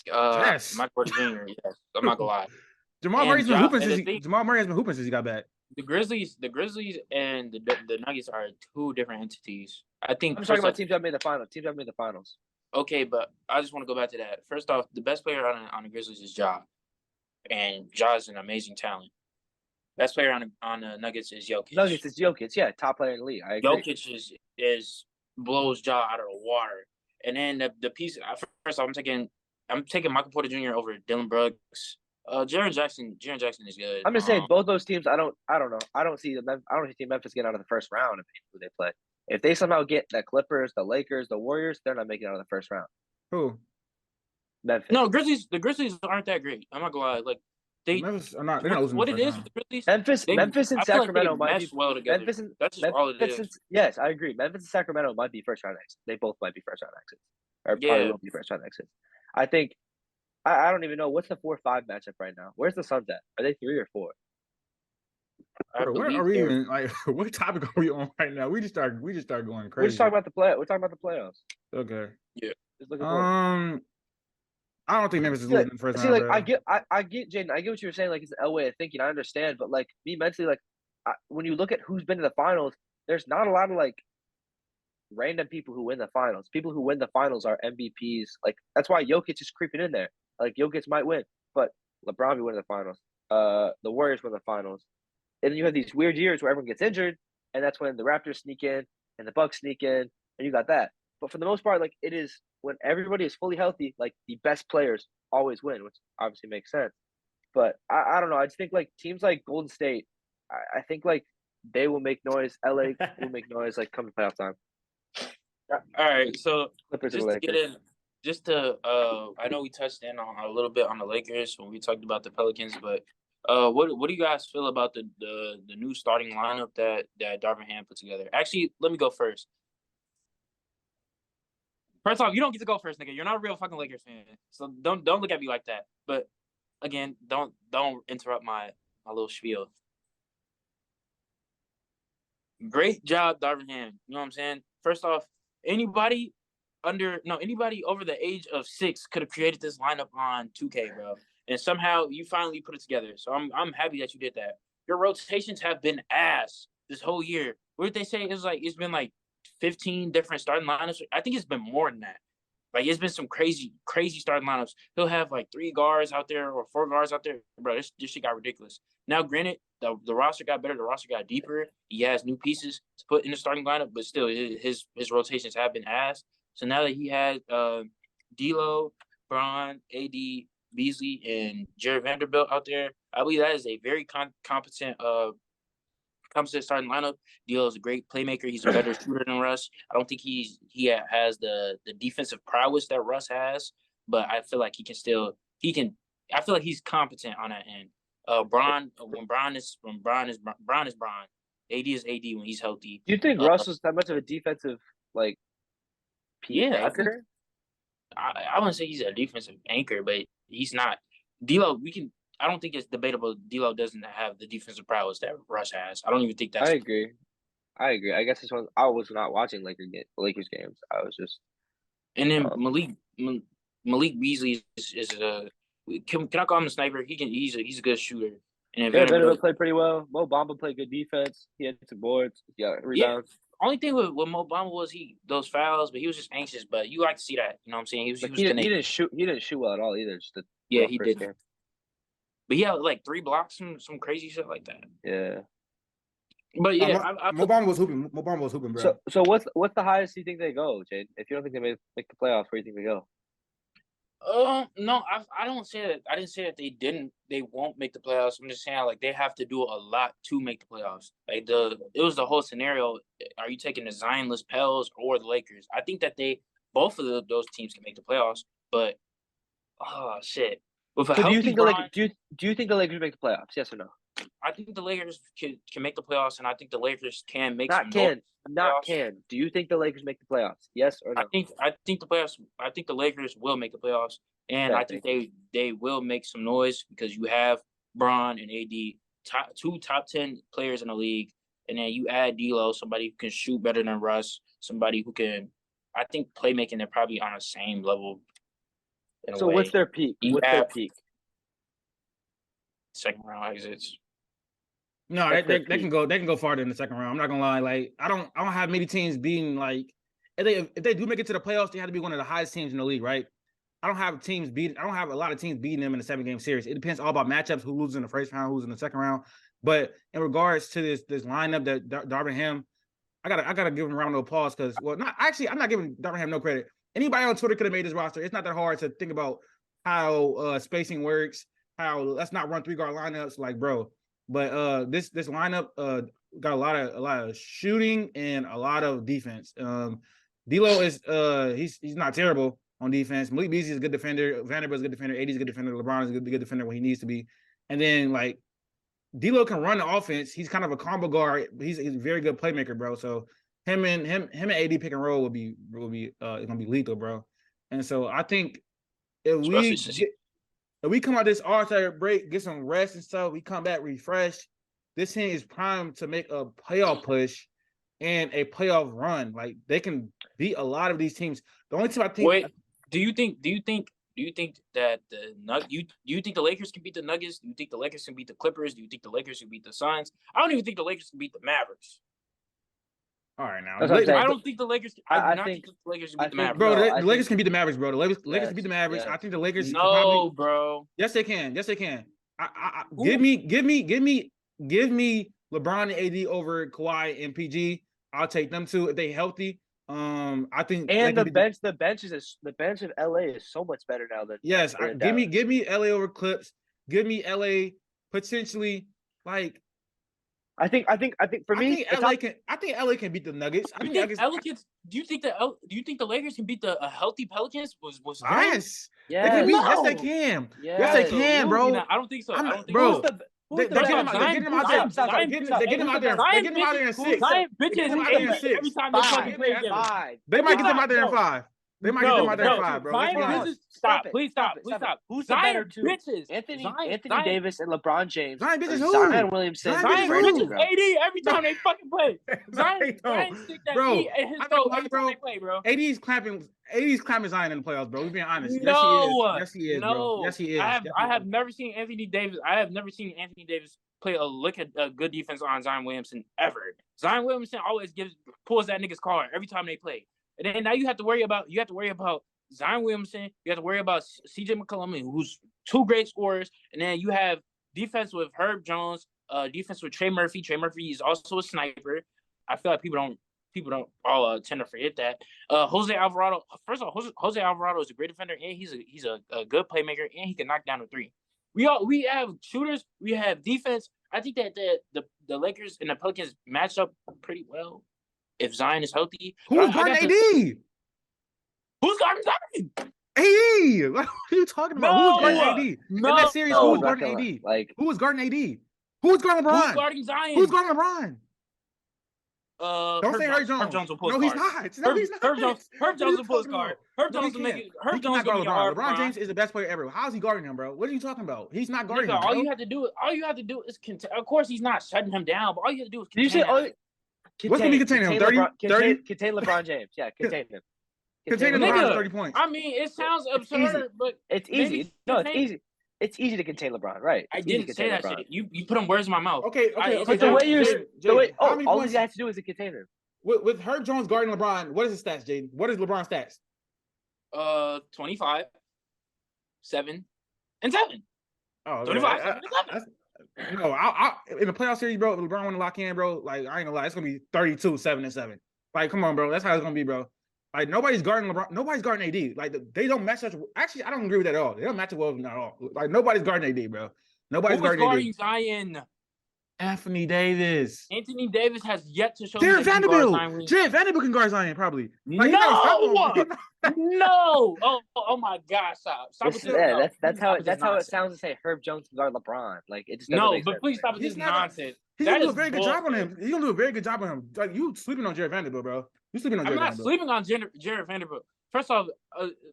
Yes. Mike Porter Jr. Yes, I'm not gonna lie. Jamal And Murray's been Ja- hooping and the since thing- Jamal Murray has been hooping since he got back. The Grizzlies and the Nuggets are two different entities. I think I'm just talking first about off- teams that made the finals. Teams that made the finals. Okay, but I just want to go back to that. First off, the best player on the Grizzlies is Ja, and Ja is an amazing talent. Best player on the Nuggets is Jokic. Nuggets is Jokic, yeah, top player in the league. I agree. Jokic is blows Ja out of the water. And then the piece. First off, I'm taking Michael Porter Jr. over Dylan Brooks. Jaren Jackson is good. I'm just saying both those teams. I don't know. I don't see Memphis getting out of the first round of who they play. If they somehow get the Clippers, the Lakers, the Warriors, they're not making it out of the first round. Who? Memphis. No, the Grizzlies aren't that great. I'm not gonna lie. Like Memphis are not. They're not losing what the it first is round. with the Grizzlies. Memphis and I feel like Sacramento they might be mesh well together. Memphis and That's just all it Memphis is. and, yes, I agree. Memphis and Sacramento might be first round exits. They both might be first round exits, or probably Yeah. will be first round exits. I think. I don't even know what's the 4-5 matchup right now. Where's the Suns at? Are they 3 or 4? Bro, where believe are we they're- even? Like, what topic are we on right now? We just start going We're crazy. just talking about the play. We're talking about the playoffs. Okay. Just looking forward. I don't think Memphis is See, losing in the first see, round, like bro. I get Jaden. I get what you were saying. Like it's an L way of thinking. I understand, but like me mentally, like when you look at who's been to the finals, there's not a lot of like random people who win the finals. People who win the finals are MVPs. Like that's why Jokic is creeping in there. Like Jokic might win, but LeBron will win the finals. The Warriors win the finals, and then you have these weird years where everyone gets injured, and that's when the Raptors sneak in and the Bucks sneak in, and you got that. But for the most part, like it is when everybody is fully healthy, like the best players always win, which obviously makes sense. But I don't know. I just think like teams like Golden State, I think like they will make noise. LA will make noise like come to playoff time. All right, so Clippers and just to get Lakers. in, just to I know we touched in on a little bit on the Lakers when we talked about the Pelicans, but what do you guys feel about the new starting lineup that Darvin Ham put together? Actually, let me go first. First off, you don't get to go first, nigga. You're not a real fucking Lakers fan, so don't look at me like that. But again, don't interrupt my little spiel. Great job, Darvin Ham. You know what I'm saying? First off, anybody over the age of 6 could have created this lineup on 2K, bro. And somehow you finally put it together. So I'm happy that you did that. Your rotations have been ass this whole year. What did they say? It's been like 15 different starting lineups. I think it's been more than that. Like it's been some crazy starting lineups. He'll have like 3 guards out there or 4 guards out there. Bro, this shit got ridiculous. Now, granted, the roster got better, the roster got deeper. He has new pieces to put in the starting lineup, but still his rotations have been ass. So now that he has D'Lo, Bron, AD, Beasley, and Jared Vanderbilt out there, I believe that is a very competent starting lineup. D'Lo is a great playmaker. He's a better shooter than Russ. I don't think he has the defensive prowess that Russ has, but I feel like he can. I feel like he's competent on that end. Bron is Bron. AD is AD when he's healthy. Do you think Russ was that much of a defensive like Yeah, anchor? I wouldn't say he's a defensive anchor, but he's not. D'Lo, I don't think it's debatable. D'Lo doesn't have the defensive prowess that Russ has. I don't even think that's. I agree. I guess this one I was not watching Lakers games. I was just. And then Malik Beasley is a. Can I call him a sniper? He's a good shooter. And Yeah, Vanderbilt played pretty well. Mo Bamba played good defense. He had some boards. He got rebounds. Yeah. Only thing with Mo Bamba was those fouls, but he was just anxious. But you like to see that, you know what I'm saying? He didn't shoot. He didn't shoot well at all either. Just he did. But he had like 3 blocks, some crazy shit like that. Yeah. But yeah, Mo Bamba was hooping. Mo Bamba was hooping, bro. So what's the highest you think they go, Jade? If you don't think they make the playoffs, where do you think they go? No, I don't say that. I didn't say that they won't make the playoffs. I'm just saying like they have to do a lot to make the playoffs. Like it was the whole scenario. Are you taking the Zionless Pels or the Lakers? I think that both of those teams can make the playoffs, but shit. With do you think do you think the Lakers make the playoffs? Yes or no? I think the Lakers can make the playoffs, and I think the Lakers can make Do you think the Lakers make the playoffs? Yes or no? I think the playoffs. I think the Lakers will make the playoffs, and I think they will make some noise because you have Bron and AD, two top 10 players in the league, and then you add D'Lo, somebody who can shoot better than Russ, somebody who can. I think playmaking they're probably on the same level. So what's their peak? Their peak? Second round exits. No, they can go farther in the second round. I'm not gonna lie. Like I don't have many teams being like if they do make it to the playoffs, they have to be one of the highest teams in the league, right? I don't have a lot of teams beating them in a 7-game series. It depends all about matchups, who loses in the first round, who's in the second round. But in regards to this lineup that Darvin Ham, I gotta give him a round of applause because I'm not giving Darvin Ham no credit. Anybody on Twitter could have made this roster. It's not that hard to think about how spacing works, how let's not run 3-guard lineups, like bro. But this lineup got a lot of shooting and a lot of defense. D'Lo is he's not terrible on defense. Malik Beasley is a good defender. Vanderbilt's a good defender. AD's a good defender. LeBron is a good defender when he needs to be. And then like D'Lo can run the offense. He's kind of a combo guard. He's a very good playmaker, bro. So him and AD pick and roll will be gonna be lethal, bro. And so I think if we come out this All-Star break, get some rest and stuff, we come back refreshed, this team is primed to make a playoff push and a playoff run. Like they can beat a lot of these teams. The only team I think. Wait, do you think Do you think that you think the Lakers can beat the Nuggets? Do you think the Lakers can beat the Clippers? Do you think the Lakers can beat the Suns? I don't even think the Lakers can beat the Mavericks. All right, now. That's what I'm saying. I don't think the Lakers. I do I not think- think the Lakers can I beat the think- Mavericks. Bro, No, the Lakers can beat the Mavericks, bro. The Lakers can beat the Mavericks. yes. I think the Lakers can No, probably. bro. Yes, they can. Yes, they can. Who? Give me LeBron and AD over Kawhi and PG. I'll take them two if they healthy. I think they And can the beat bench of LA is so much better now than Yes, than give me LA over Clips. Give me LA potentially like I think for me, I think LA can beat the Nuggets. I You think think Nuggets. do you think the Lakers can beat a healthy Pelicans? Was Yes, yes, they can beat. No. Yes, they can. Yes, they can, bro. Absolutely not. I don't think so. I don't think bro. so. They're getting him out there. They get him out there. They get him out there in six. Zion bitches Get them out there in every six. time they fucking play together. Five. They might get them out there in No. five. They might get them out there in five, bro. Let's Zion be honest. bitches. Stop Stop. it. Please stop. Stop it. Please Stop it. stop. Who's the Zion better two? bitches. Anthony Zion Davis and LeBron James. Zion bitches or who? Zion Williamson. Zion Zion bitches bitches who? AD every time they fucking play. Zion don't. stick that Bro, knee in his I know throat why, every bro. time they play, bro. AD's clamping Zion in the playoffs, bro. We're being honest. No, Yes, he is, no. bro. Yes, he is. I have never seen Anthony Davis. I have never seen Anthony Davis play a good defense on Zion Williamson ever. Zion Williamson always pulls that nigga's car every time they play. And then now you have to worry about Zion Williamson. You have to worry about CJ McCollum, who's two great scorers, and then you have defense with Herb Jones, defense with Trey Murphy. Trey Murphy is also a sniper. I feel like people don't all tend to forget that. Jose Alvarado. First of all, Jose Alvarado is a great defender, and he's a good playmaker, and he can knock down a three. We have shooters. We have defense. I think that the Lakers and the Pelicans match up pretty well if Zion is healthy. Who's guarding AD? Who's guarding Zion? AD. What are you talking about? No. Who's guarding AD? No. In that series, No, who was not guarding gonna- AD? Like Who was guarding AD? Who's guarding LeBron? Who's guarding Zion? Who's guarding LeBron? Don't say Herb Jones. Herb Jones will pull No, his he's card. not. No, he's not. Herb Jones What are will you pull his talking card. about? Herb No, Jones he will make can't. it. Herb He Jones cannot will make guard it LeBron. hard. LeBron James is the best player ever. How's he guarding him, bro? What are you talking about? He's not guarding him. All bro. you have to do is contain. Of course, he's not shutting him down, but all you have to do is Did you say contain him. What's gonna be containing him? 30? 30? Contain LeBron James. Yeah, contain him. Containing Nigga, LeBron 30 points. I mean, it sounds absurd, but It's maybe easy. No, it's contain- easy. It's easy to contain LeBron, right? I It's easy to didn't say that contain shit. You put them words in my mouth. Okay. But the way you, how many all points he has to do is a container. with Herb Jones guarding LeBron? What is his stats, Jaden? What is LeBron's stats? 25, 7, and 7. Oh, 25, 7, and 7. No, I in the playoff series, bro. If LeBron want to lock in, bro. Like I ain't gonna lie, it's gonna be 32, 7, and 7. Like, come on, bro. That's how it's gonna be, bro. Like nobody's guarding LeBron. Nobody's guarding AD. Like they don't match up. Actually, I don't agree with that at all. They don't match up well at all. Like nobody's guarding AD, bro. Nobody's Who was guarding AD. Zion? Anthony Davis. Anthony Davis has yet to show me Jared that he can guard Zion Vanderbilt. Williamson. Jared Vanderbilt can guard Zion probably. Like, No! No! Oh my God! Stop! Stop with this. No, That's please how stop with this that's how it nonsense. sounds to say Herb Jones can guard LeBron. Like it just doesn't No, make but sense. please stop with He's this not- nonsense. He's That gonna do a is very good job on bullshit. him. He's gonna do a very good job on him. Like you sleeping on Jared Vanderbilt, bro. You sleeping on I'm Jared not Vanderbilt. sleeping on Jared Vanderbilt. First off,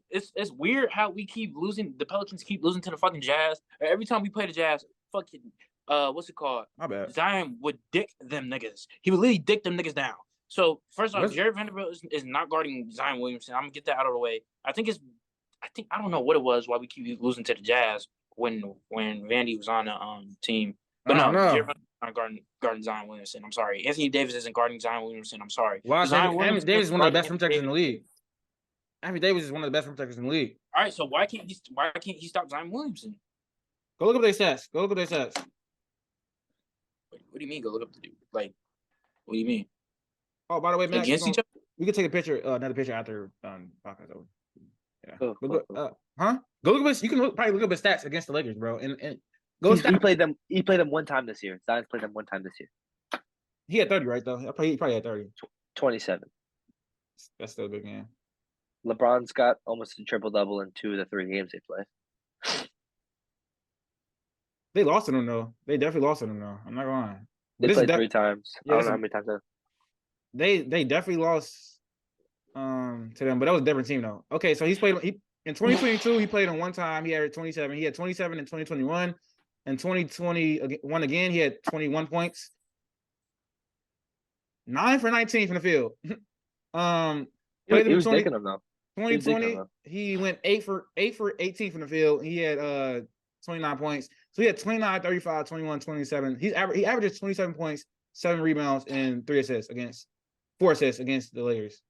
it's weird how we keep losing. The Pelicans keep losing to the fucking Jazz. Every time we play the Jazz, fucking what's it called? My bad. Zion would dick them niggas. He would literally dick them niggas down. So first off, What's- Jared Vanderbilt is not guarding Zion Williamson. I'm gonna get that out of the way. I don't know what it was why we keep losing to the Jazz when Vandy was on the team. But I don't know. Jared Vanderbilt's not guarding Zion Williamson. I'm sorry. Anthony Davis isn't guarding Zion Williamson. I'm sorry. Why? Zion Anthony Williamson Davis is one of the best guarding protectors in Anthony the league. Anthony Davis is one of the best protectors in the league. All right, so why can't he stop Zion Williamson? Go look up their stats. Go look up their stats. What do you mean? Go look up the dude. Like, what do you mean? Oh, by the way, Max, Against each other? we can take a picture, another picture after podcast over. Yeah. Cool, Go look up his. You can probably look up his stats against the Lakers, bro. And go. He played them. He played them one time this year. Zion's played them one time this year. He had 30, right? Though he probably had 30. 27. That's still a good game. LeBron's got almost a triple double in 2 of the 3 games they played. They lost to them though. They definitely lost to them though. I'm not gonna lie. They This is played 3 times. Yeah, I don't this know how is- many times. They definitely lost to them, but that was a different team though. Okay, so in 2022 he played on one time. He had 27. He had 27 in 2021. In 2021 again, he had 21 points. 9 for 19 from the field. He Played was him 20 taking them though. 2020, he went 8 for 18 from the field. He had 29 points. So he had 29, 35, 21, 27. He averages 27 points, 7 rebounds, and 4 assists against the Lakers.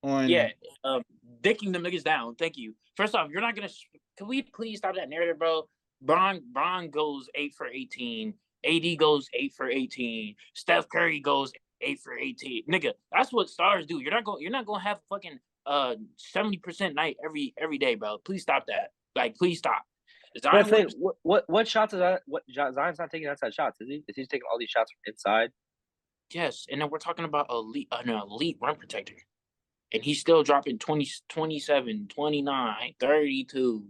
Dicking them niggas down. Thank you. First off, you're not gonna. Can we please stop that narrative, bro? Bron goes 8 for 18. AD goes 8 for 18. Steph Curry goes 8 for 18. Nigga, that's what stars do. You're not gonna have fucking 70% night every day, bro. Please stop that. Like, please stop. What shots is that? What Zion's not taking outside shots, is he? Is he taking all these shots from inside? Yes, and then we're talking about an elite rim protector. And he's still dropping 20, 27, 29, 32,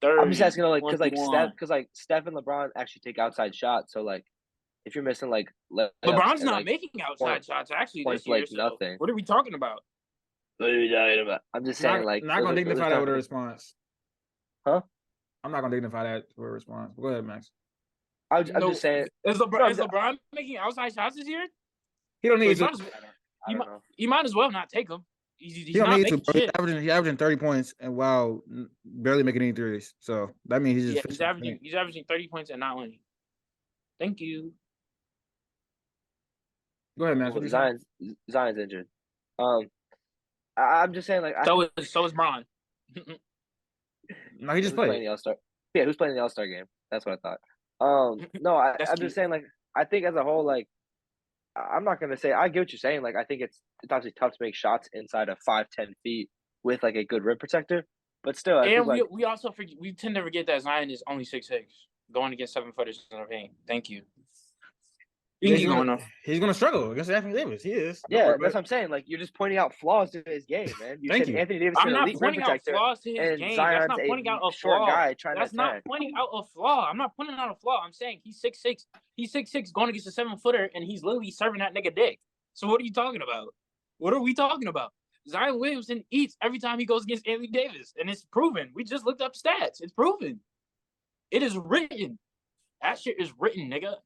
30. I'm just asking, like, because Steph and LeBron actually take outside shots. So, like, if you're missing, like, LeBron's not making outside shots actually this year. So nothing. What are we talking about? What are we talking about? I'm just saying, not gonna dignify that with a response. Huh? I'm not gonna dignify that with a response. Go ahead, Max. I'm just saying. Is LeBron making outside shots this year? He don't need to. You might as well not take them. He don't need to. He's averaging 30 points and barely making any threes. So that means he's averaging 30 points and not winning. Thank you. Go ahead, Max. Zion's injured. I'm just saying, like, so is Bron. No, he just played in the All-Star. Yeah, who's playing in the All-Star game? That's what I thought. No, I'm just saying, like, I think as a whole, like, I'm not gonna say I get what you're saying. Like, I think it's obviously tough to make shots inside of 5-10 feet with like a good rim protector, but still. We tend to forget that Zion is only 6'6", going against 7-footers in our paint. Thank you. He's gonna struggle against Anthony Davis. He is. Yeah, that's what I'm saying. Like, you're just pointing out flaws to his game, man. Thank you. Anthony Davis I'm is an not elite rim pointing out protector, flaws to his game. Zion's That's not pointing out a short flaw. guy trying That's to not attack. pointing out a flaw. I'm not pointing out a flaw. I'm saying he's 6'6". He's 6'6", going against a 7-footer, and he's literally serving that nigga dick. So what are you talking about? What are we talking about? Zion Williamson eats every time he goes against Anthony Davis, and it's proven. We just looked up stats. It's proven. It is written. That shit is written, nigga.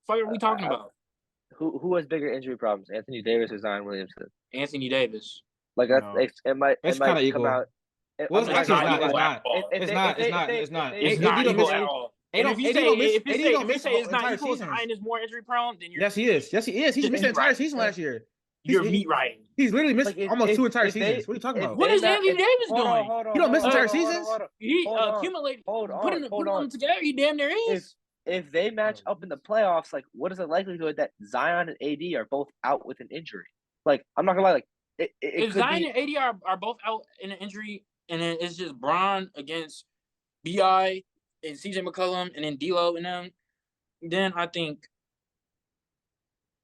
What are we talking about? Who has bigger injury problems, Anthony Davis or Zion Williamson? Anthony Davis. Like, it might come equal. out. Well, it's not. It's not equal at all. If you say it's not equal, Zion is more injury prone, then you're... Yes, he is. He's missed the entire season last year. You're meat riding. He's literally missed almost 2 entire seasons. What are you talking about? What is Anthony Davis doing? He don't miss entire seasons. He accumulated. Putting them together, he damn near is. If they match up in the playoffs, like, what is the likelihood that Zion and AD are both out with an injury? Like, I'm not gonna lie, like, if Zion and AD are both out in an injury, and then it's just Bron against BI and CJ McCollum and then D'Lo and them, then I think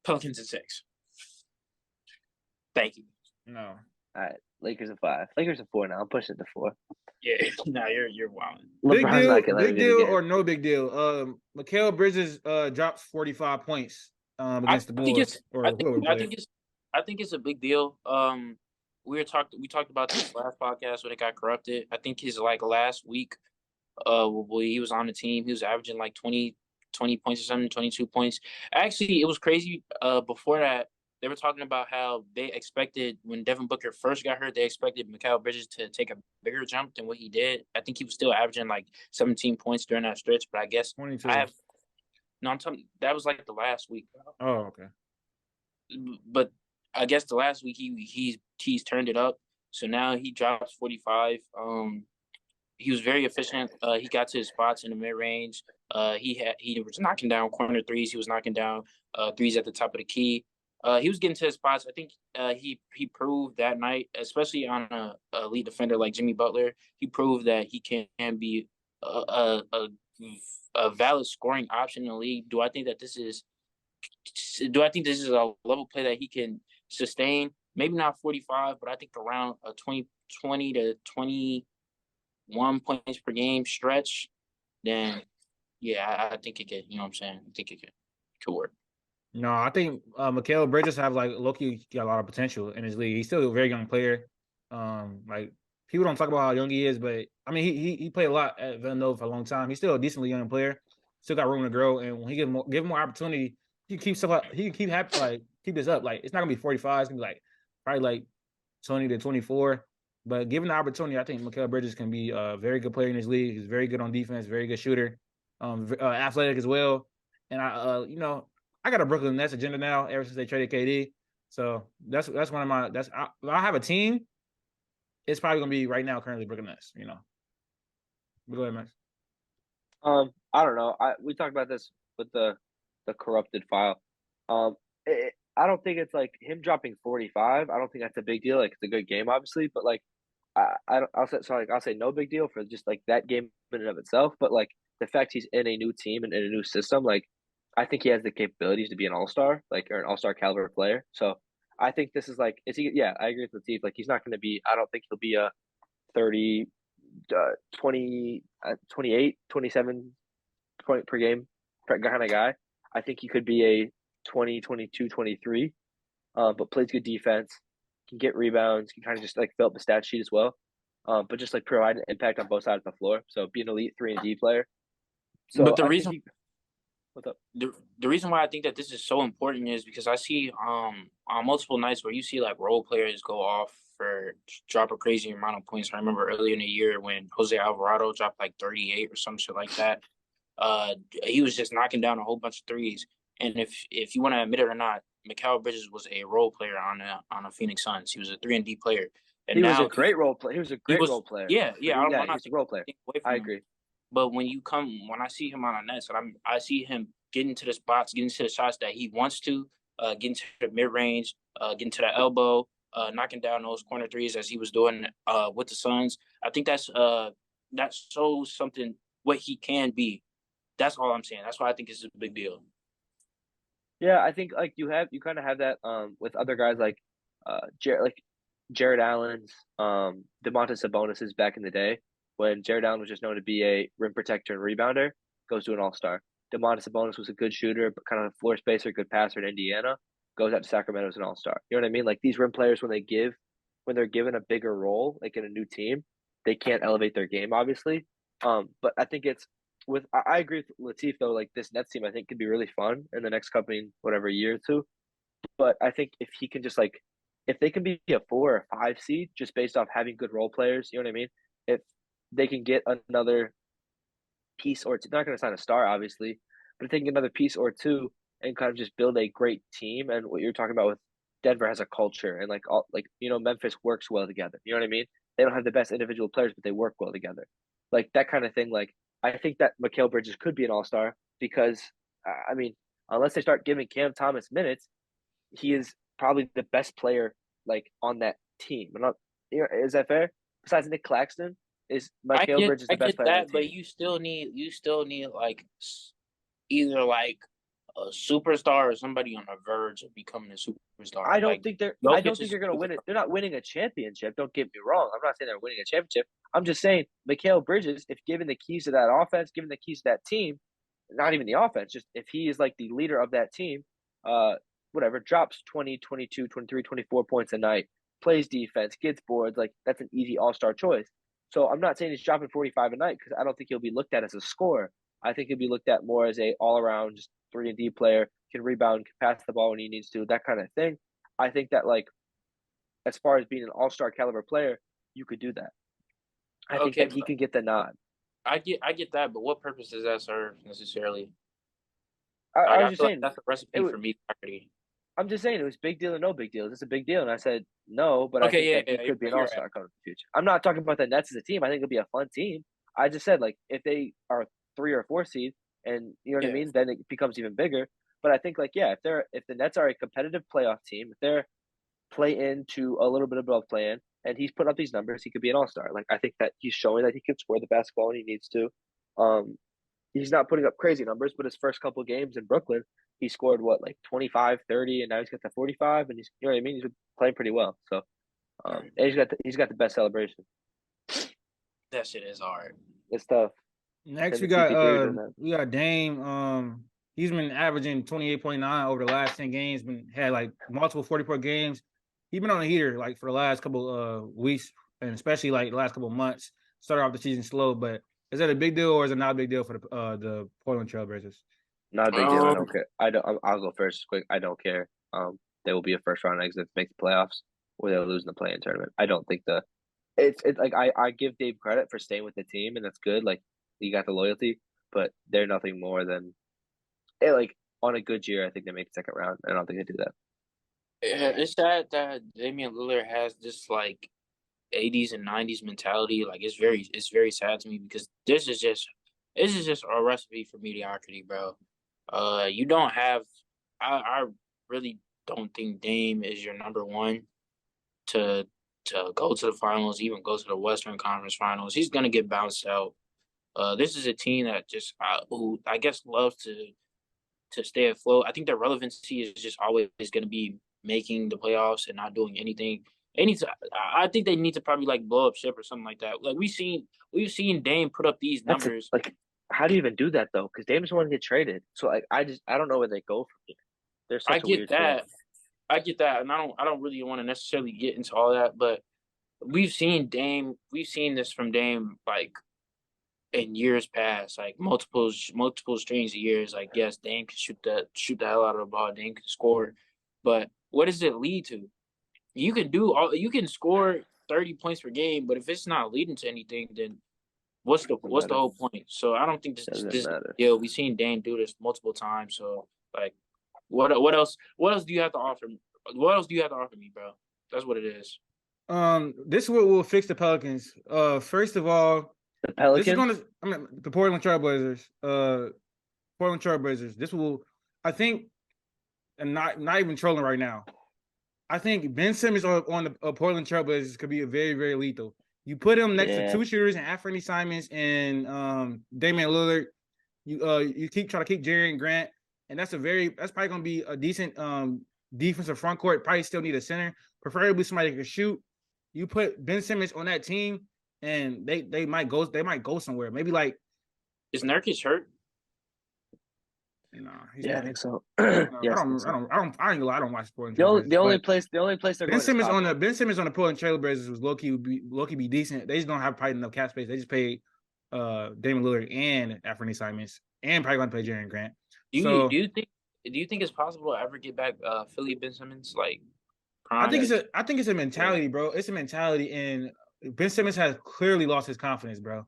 Pelicans at 6. Thank you. No. All right, Lakers at 5. Lakers at 4 now. I'm pushing it to 4. Yeah, no, you're wild. Big deal or no big deal? Mikal Bridges drops 45 points against the Bulls. I think it's a big deal. We talked about this last podcast when it got corrupted. I think his last week, when he was on the team, he was averaging like 20 points or something, 22 points. Actually, it was crazy. Before that, they were talking about how they expected when Devin Booker first got hurt, they expected Mikal Bridges to take a bigger jump than what he did. I think he was still averaging like 17 points during that stretch, but I guess 22. I'm telling that was like the last week. Oh, okay. But I guess the last week he's turned it up. So now he drops 45. He was very efficient. He got to his spots in the mid range. He was knocking down corner threes. He was knocking down threes at the top of the key. He was getting to his spots. I think he proved that night, especially on a lead defender like Jimmy Butler, he proved that he can be a valid scoring option in the league. Do I think this is a level play that he can sustain? Maybe not 45, but I think around a 20 to 21 points per game stretch. Then, yeah, I think it could. You know what I'm saying? I think it could work. No, I think Mikal Bridges have low-key got a lot of potential in his league. He's still a very young player. People don't talk about how young he is, but I mean he played a lot at Villanova for a long time. He's still a decently young player. Still got room to grow, and when he give him more opportunity, he can keep stuff up. He can keep this up. Like, it's not gonna be 45. It's gonna be probably 20 to 24. But given the opportunity, I think Mikal Bridges can be a very good player in this league. He's very good on defense, very good shooter, athletic as well. And I got a Brooklyn Nets agenda now ever since they traded KD. So that's one of my if I have a team, it's probably gonna be right now currently Brooklyn Nets. But go ahead, Max. I don't know. We talked about this with the corrupted file. I don't think it's like him dropping 45. I don't think that's a big deal. Like it's a good game, obviously, but like I'll say no big deal for just like that game in and of itself. But like the fact he's in a new team and in a new system, like I think he has the capabilities to be an all-star, like or an all-star caliber player. So I think this is like is he? Yeah, I agree with Latif. Like he's not going to be. I don't think he'll be a 30, 20, 28, 27 point per game kind of guy. I think he could be a 20, 22, 23, but plays good defense, can get rebounds, can kind of just like fill up the stat sheet as well. But just like provide an impact on both sides of the floor. So be an elite 3-and-D player. So But the I think reason what's up? the reason why I think that this is so important is because I see on multiple nights where you see like role players go off for drop a crazy amount of points. I remember earlier in the year when Jose Alvarado dropped like 38 or some shit like that. He was just knocking down a whole bunch of threes. And if you want to admit it or not, Mikal Bridges was a role player on a Phoenix Suns. He was a 3-and-D player, and He was now a great role player. He was a great role player. Yeah, yeah. I'm not he's a role player. taking away from I him. agree. But when I see him on the Nets, and I see him getting to the spots, getting to the shots that he wants to, getting to the mid range, getting to the elbow, knocking down those corner threes as he was doing with the Suns. I think that shows something what he can be. That's all I'm saying. That's why I think it's a big deal. Yeah, I think like you kind of have that with other guys like Jared Allen's Domantas Sabonis's back in the day when Jared Allen was just known to be a rim protector and rebounder, goes to an all-star. Domantas Sabonis was a good shooter, but kind of a floor spacer, good passer in Indiana, goes out to Sacramento as an all-star. You know what I mean? Like these rim players when they're given a bigger role, like in a new team, they can't elevate their game, obviously. But I think I agree with Latif though, like this Nets team I think could be really fun in the next coming whatever year or two. But I think if he can just like if they can be a 4 or 5 seed just based off having good role players, you know what I mean? If they can get another piece or two, not going to sign a star, obviously, but if they can get another piece or two and kind of just build a great team, and what you're talking about with Denver has a culture and Memphis works well together. You know what I mean? They don't have the best individual players, but they work well together. Like that kind of thing. Like I think that Mikal Bridges could be an all-star because, I mean, unless they start giving Cam Thomas minutes, he is probably the best player like on that team. Is that fair? Besides Nick Claxton, is Mikal Bridges the best player on that team? But you still need like either like a superstar or somebody on the verge of becoming a superstar. I don't think they're going to win it. They're not winning a championship. Don't get me wrong. I'm not saying they're winning a championship. I'm just saying Mikal Bridges, if given the keys to that offense, given the keys to that team, not even the offense, just if he is like the leader of that team, drops 20, 22, 23, 24 points a night, plays defense, gets boards, like that's an easy all-star choice. So I'm not saying he's dropping 45 a night because I don't think he'll be looked at as a scorer. I think he'll be looked at more as a all-around just 3-and-D player, can rebound, can pass the ball when he needs to, that kind of thing. I think that like as far as being an all-star caliber player, you could do that. I think that he can get the nod. I get that, but what purpose does that serve necessarily? I was just saying that's a recipe for mediocrity. I'm just saying it was big deal or no big deal. It's a big deal, and I said no, but I think that he could be an all-star coming in the future. I'm not talking about the Nets as a team. I think it'll be a fun team. I just said like if they are 3 or 4 seed, and you know what I mean, then it becomes even bigger. But I think like if the Nets are a competitive playoff team, if they're play into a little bit above play-in, and he's put up these numbers, he could be an all-star. Like I think that he's showing that he can score the basketball when he needs to. He's not putting up crazy numbers, but his first couple of games in Brooklyn, he scored 25, 30, and now he's got the 45, and he's you know what I mean. He's playing pretty well. So, and he's got the best celebration. That shit is hard. It's tough. Next we got Dame. He's been averaging 28.9 over the last 10 games. Had like multiple 40-point games. He's been on a heater like for the last couple weeks, and especially like the last couple of months. Started off the season slow, but is that a big deal or is it not a big deal for the Portland Trailblazers? Not a big deal. I don't care. I'll go first quick. I don't care. They will be a first round exit to make the playoffs, or they'll lose in the play-in tournament. I don't think the it's like I give Dave credit for staying with the team, and that's good. Like he got the loyalty, but they're nothing more than like on a good year. I think they make the second round. I don't think they do that. Yeah, it's sad that Damian Lillard has this like 80s and 90s mentality. Like it's very sad to me because this is just a recipe for mediocrity, bro. You don't have I really don't think Dame is your number one to go to the finals, even go to the Western Conference Finals. He's gonna get bounced out. This is a team that just who I guess loves to stay afloat. I think their relevancy is just always going to be making the playoffs and not doing anything. I think they need to probably like blow up ship or something like that. Like we've seen Dame put up these That's numbers. like how do you even do that though? Because Dame's the one to get traded. So like I don't know where they go from here. They're I such a get weird team. that. I get that, and I don't really want to necessarily get into all that, but we've seen this from Dame like in years past, like multiple strings of years. Like yes, Dame can shoot the hell out of the ball, Dame can score, but what does it lead to? You can score 30 points per game, but if it's not leading to anything, then Doesn't what's the matter. whole point? So I don't think Doesn't this matter. deal. We've seen Dame do this multiple times. So like, what else do you have to offer me? What else do you have to offer me, bro? That's what it is. This is what will fix the Pelicans. First of all, The this is Pelicans. going to. I mean, the Portland Trailblazers. Portland Trailblazers. This will, I think, and not even trolling right now. I think Ben Simmons on the Portland Trailblazers could be a very, very lethal. You put him next to two shooters and Anthony Simons and Damian Lillard. You keep trying to keep Jerry Grant, and that's probably going to be a decent defensive front court. Probably still need a center, preferably somebody that can shoot. You put Ben Simmons on that team, and they might go somewhere. Maybe like Is Nurkic hurt? no, Yeah, I think so. I Yes, don't so. I don't watch Portland. The only place they're Ben going Simmons is on the Ben Simmons on the Portland Trailblazers was low key be decent. They just don't have probably enough cap space. They just paid Damian Lillard and Anthony Simons and probably going to pay Jerry Grant. Do you think it's possible to ever get back Philly Ben Simmons like prime? I think it's a mentality, bro. It's a mentality, and Ben Simmons has clearly lost his confidence, bro.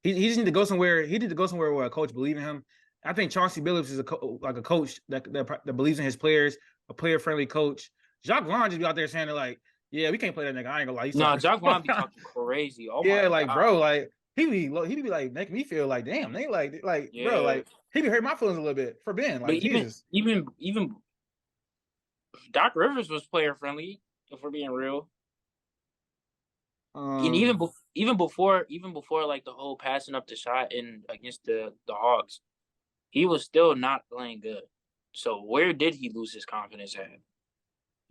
He just need to go somewhere. He need to go somewhere where a coach believes in him. I think Chauncey Billups is a coach that believes in his players, a player-friendly coach. Jacques Vaughn just be out there saying like, yeah, we can't play that nigga. I ain't gonna lie. No, Jacques Vaughn be talking crazy. Oh yeah, my like God. bro, like he be like making me feel like damn, they like Yeah. bro, like he be hurting my feelings a little bit for Ben. Like But Jesus. even Doc Rivers was player friendly, if we're being real. And even before like the whole passing up the shot in against the Hawks, he was still not playing good. So where did he lose his confidence at?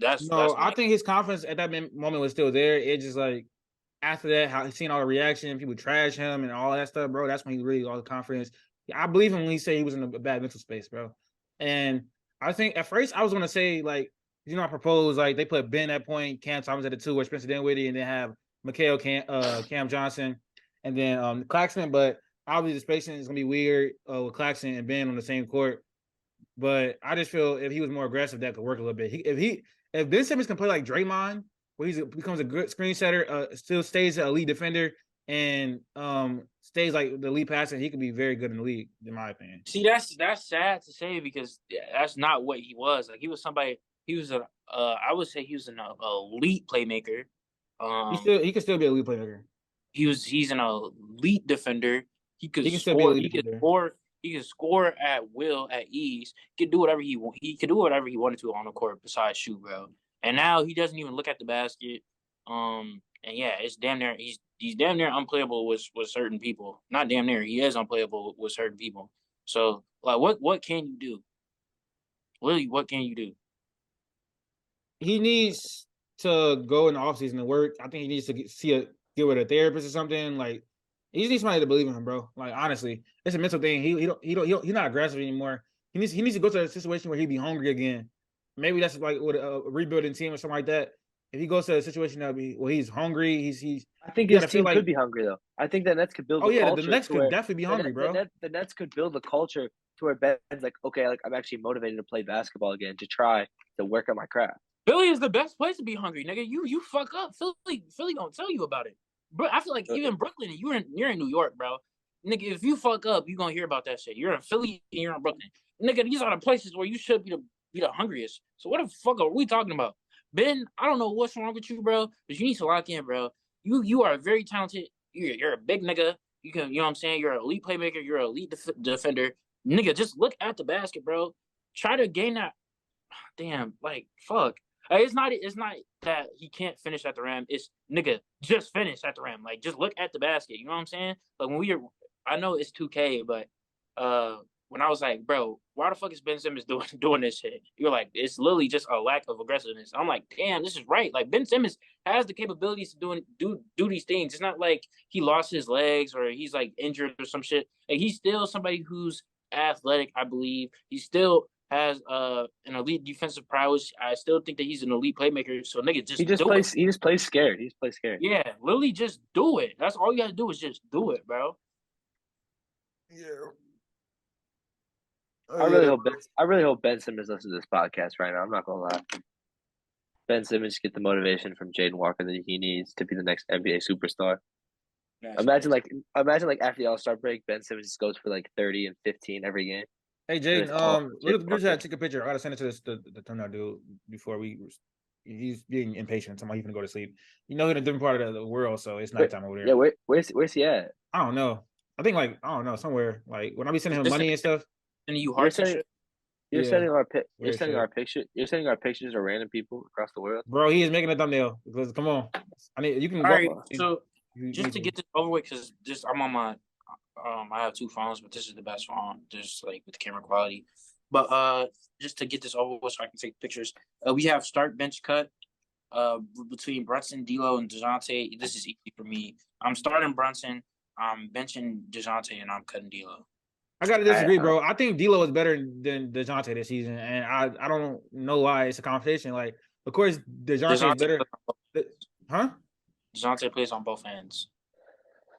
I think his confidence at that moment was still there. It just like after that, how he seen all the reaction, people trash him and all that stuff, bro. That's when he really lost confidence. I believe him when he said he was in a bad mental space, bro. And I think at first I was gonna say like, I proposed like they put Ben at point, Cam Thomas at the 2, or Spencer Dinwiddie, and then have Mikhail Cam Johnson, and then Claxton. But obviously the spacing is gonna be weird with Claxton and Ben on the same court. But I just feel if he was more aggressive, that could work a little bit. If Ben Simmons can play like Draymond, where he becomes a good screen setter, still stays a lead defender, and stays like the lead passer, he could be very good in the league, in my opinion. See, that's sad to say because that's not what he was. Like he was somebody. He was I would say he was an elite playmaker. He could still be a elite playmaker. He's an elite defender. He can score. He could score at will, at ease. He could do whatever he could do whatever he wanted to on the court besides shoot, bro. And now he doesn't even look at the basket. And yeah, it's damn near he's damn near unplayable with certain people. Not damn near, he is unplayable with certain people. So like what can you do? Really, what can you do? He needs to go in the offseason and work. I think he needs to get with a therapist or something. Like he just needs somebody to believe in him, bro. Like honestly, it's a mental thing. He's not aggressive anymore. He needs to go to a situation where he'd be hungry again. Maybe that's like with a rebuilding team or something like that. If he goes to a situation that he's hungry, he's. I think his team could be hungry though. I think the Nets could build. The Nets could definitely be hungry, bro. The Nets could build a culture to where Ben's like, okay, like I'm actually motivated to play basketball again, to try to work on my craft. Philly is the best place to be hungry, nigga. You fuck up. Philly gonna tell you about it. Bro, I feel like even Brooklyn, you're in New York, bro. Nigga, if you fuck up, you gonna hear about that shit. You're in Philly and you're in Brooklyn. Nigga, these are the places where you should be the hungriest. So what the fuck are we talking about? Ben, I don't know what's wrong with you, bro, but you need to lock in, bro. You are very talented. You're a big nigga. You know what I'm saying? You're an elite playmaker. You're an elite defender. Nigga, just look at the basket, bro. Try to gain that. Damn, like fuck. It's not that he can't finish at the rim. It's nigga, just finish at the rim. Like just look at the basket. You know what I'm saying? Like when I know it's 2K, but when I was like, bro, why the fuck is Ben Simmons doing this shit? You're like, it's literally just a lack of aggressiveness. I'm like, damn, this is right. Like Ben Simmons has the capabilities to do these things. It's not like he lost his legs or he's like injured or some shit. Like he's still somebody who's athletic, I believe. He still has an elite defensive prowess. I still think that he's an elite playmaker. So nigga, just do it. He just plays scared. He just plays scared. Yeah, literally just do it. That's all you gotta do is just do it, bro. Yeah. I really hope Ben Simmons listens to this podcast right now. I'm not gonna lie. Ben Simmons get the motivation from Jaden Walker that he needs to be the next NBA superstar. Imagine after the All-Star break, Ben Simmons just goes for like 30 and 15 every game. Hey Jaden, look at the group chat. Take a picture. I gotta send it to the turnout dude before he's being impatient. Somebody even go to sleep. You know, he's in a different part of the world, so it's nighttime over there. Yeah, where's he at? I don't know. I think I don't know, somewhere. Like when I be sending him money and stuff. And you're sending our pictures of random people across the world. Bro, he is making a thumbnail. Because come on, you can. All right, so just to get this over with, because I'm on my I have two phones, but this is the best phone, just like with the camera quality. But just to get this over with, so I can take pictures. We have start bench cut between Brunson, D'Lo, and DeJounte. This is easy for me. I'm starting Brunson. I'm benching DeJounte, and I'm cutting D'Lo. I gotta disagree, bro. I think D'Lo is better than DeJounte this season, and I don't know why it's a competition. Like, of course, DeJounte is better. Huh? DeJounte plays on both ends.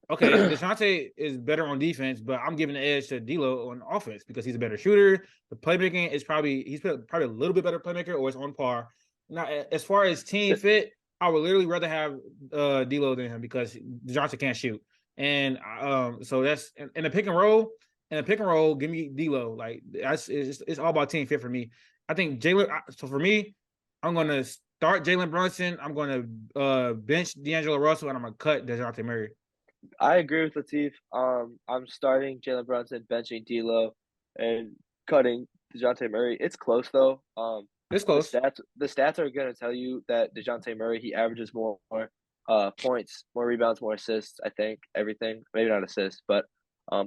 Okay, DeJounte is better on defense, but I'm giving the edge to D'Lo on offense because he's a better shooter. The playmaking is he's probably a little bit better playmaker, or it's on par. Now, as far as team fit, I would literally rather have D'Lo than him because DeJounte can't shoot, and so that's in the pick and roll. In a pick and roll, give me D'Lo. Like it's all about team fit for me. I think Jalen. So for me, I'm gonna start Jalen Brunson. I'm gonna bench D'Angelo Russell, and I'm gonna cut DeJounte Murray. I agree with Latif. I'm starting Jalen Brunson, benching D'Lo, and cutting DeJounte Murray. It's close though. It's close. The stats are gonna tell you that DeJounte Murray he averages more points, more rebounds, more assists. I think everything. Maybe not assists, but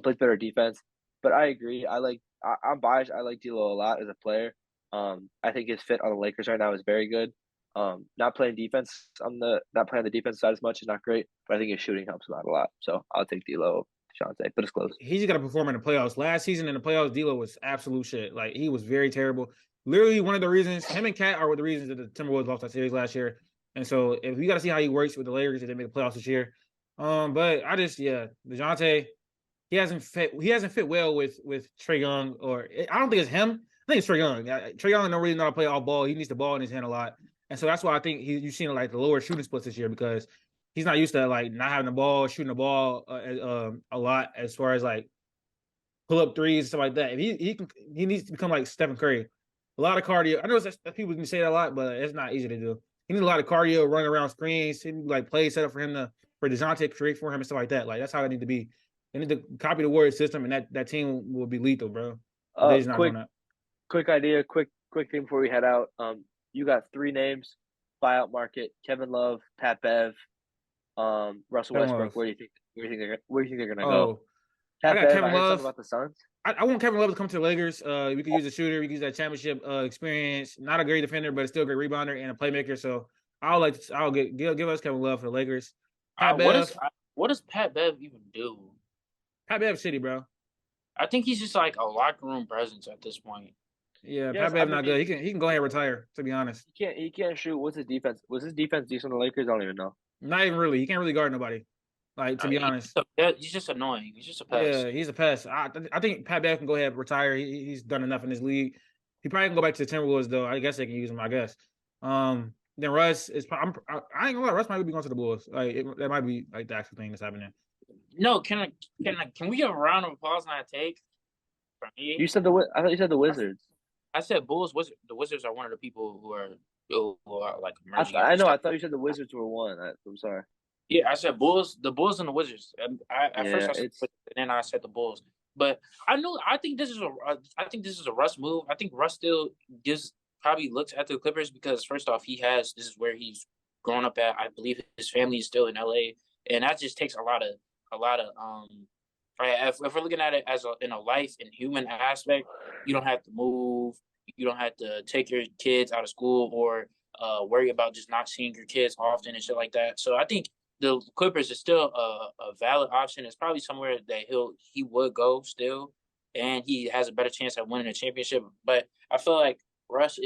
plays better defense. But I agree. I'm biased. I like D'Lo a lot as a player. I think his fit on the Lakers right now is very good. Not playing defense not playing the defense side as much is not great, but I think his shooting helps him out a lot. So I'll take D'Lo, DeJounte, but it's close. He's got to perform in the playoffs. Last season in the playoffs, D'Lo was absolute shit. Like he was very terrible. Literally one of the reasons him and Cat are the reasons that the Timberwolves lost that series last year. And so if we got to see how he works with the Lakers if they make the playoffs this year. But DeJounte. He hasn't fit well with Trae Young, or I don't think it's him. I think it's Trae Young. Trae Young don't really know how to play off ball. He needs the ball in his hand a lot, and so that's why I think you've seen like the lower shooting splits this year because he's not used to like not having the ball, shooting the ball a lot as far as like pull up threes and stuff like that. If he needs to become like Stephen Curry, a lot of cardio. I know that people can say that a lot, but it's not easy to do. He needs a lot of cardio, running around screens, like plays set up for DeJounte to create for him and stuff like that. Like that's how it need to be. They need to copy the Warriors system, and that team will be lethal, bro. Quick idea, quick thing before we head out. You got 3 names: buyout market, Kevin Love, Pat Bev, Russell Westbrook. Where do you think they're gonna go? Pat Bev, Kevin Love about the Suns. I want Kevin Love to come to the Lakers. We could use a shooter. We could use that championship experience. Not a great defender, but still a great rebounder and a playmaker. So I'll give us Kevin Love for the Lakers. What does Pat Bev even do? Pat Bev shitty, bro. I think he's just like a locker room presence at this point. Yeah, Pat Bev not good. He can go ahead and retire, to be honest. He can't shoot. What's his defense? Was his defense decent on the Lakers? I don't even know. Not even really. He can't really guard nobody. Like, to be honest. He's just annoying. He's just a pest. Yeah, he's a pest. I think Pat Bev can go ahead and retire. He's done enough in this league. He probably can go back to the Timberwolves, though. I guess they can use him, I guess. then Russ is. I ain't gonna lie. Russ might be going to the Bulls. Like that might be like the actual thing that's happening. No, can we give a round of applause on that take from me? You said I thought you said the Wizards. I said Bulls. The Wizards are one of the people who are like emerging. I know. I thought you said the Wizards were one. I'm sorry. Yeah, I said Bulls. The Bulls and the Wizards. At first I said Wizards, and then I said the Bulls. But I think this is a Russ move. I think Russ still probably looks at the Clippers because first off, this is where he's grown up at. I believe his family is still in LA, and that just takes a lot of if we're looking at it as in a life and human aspect, you don't have to move. You don't have to take your kids out of school or worry about just not seeing your kids often and shit like that. So I think the Clippers is still a valid option. It's probably somewhere that he would go still, and he has a better chance at winning a championship. But I feel like Russ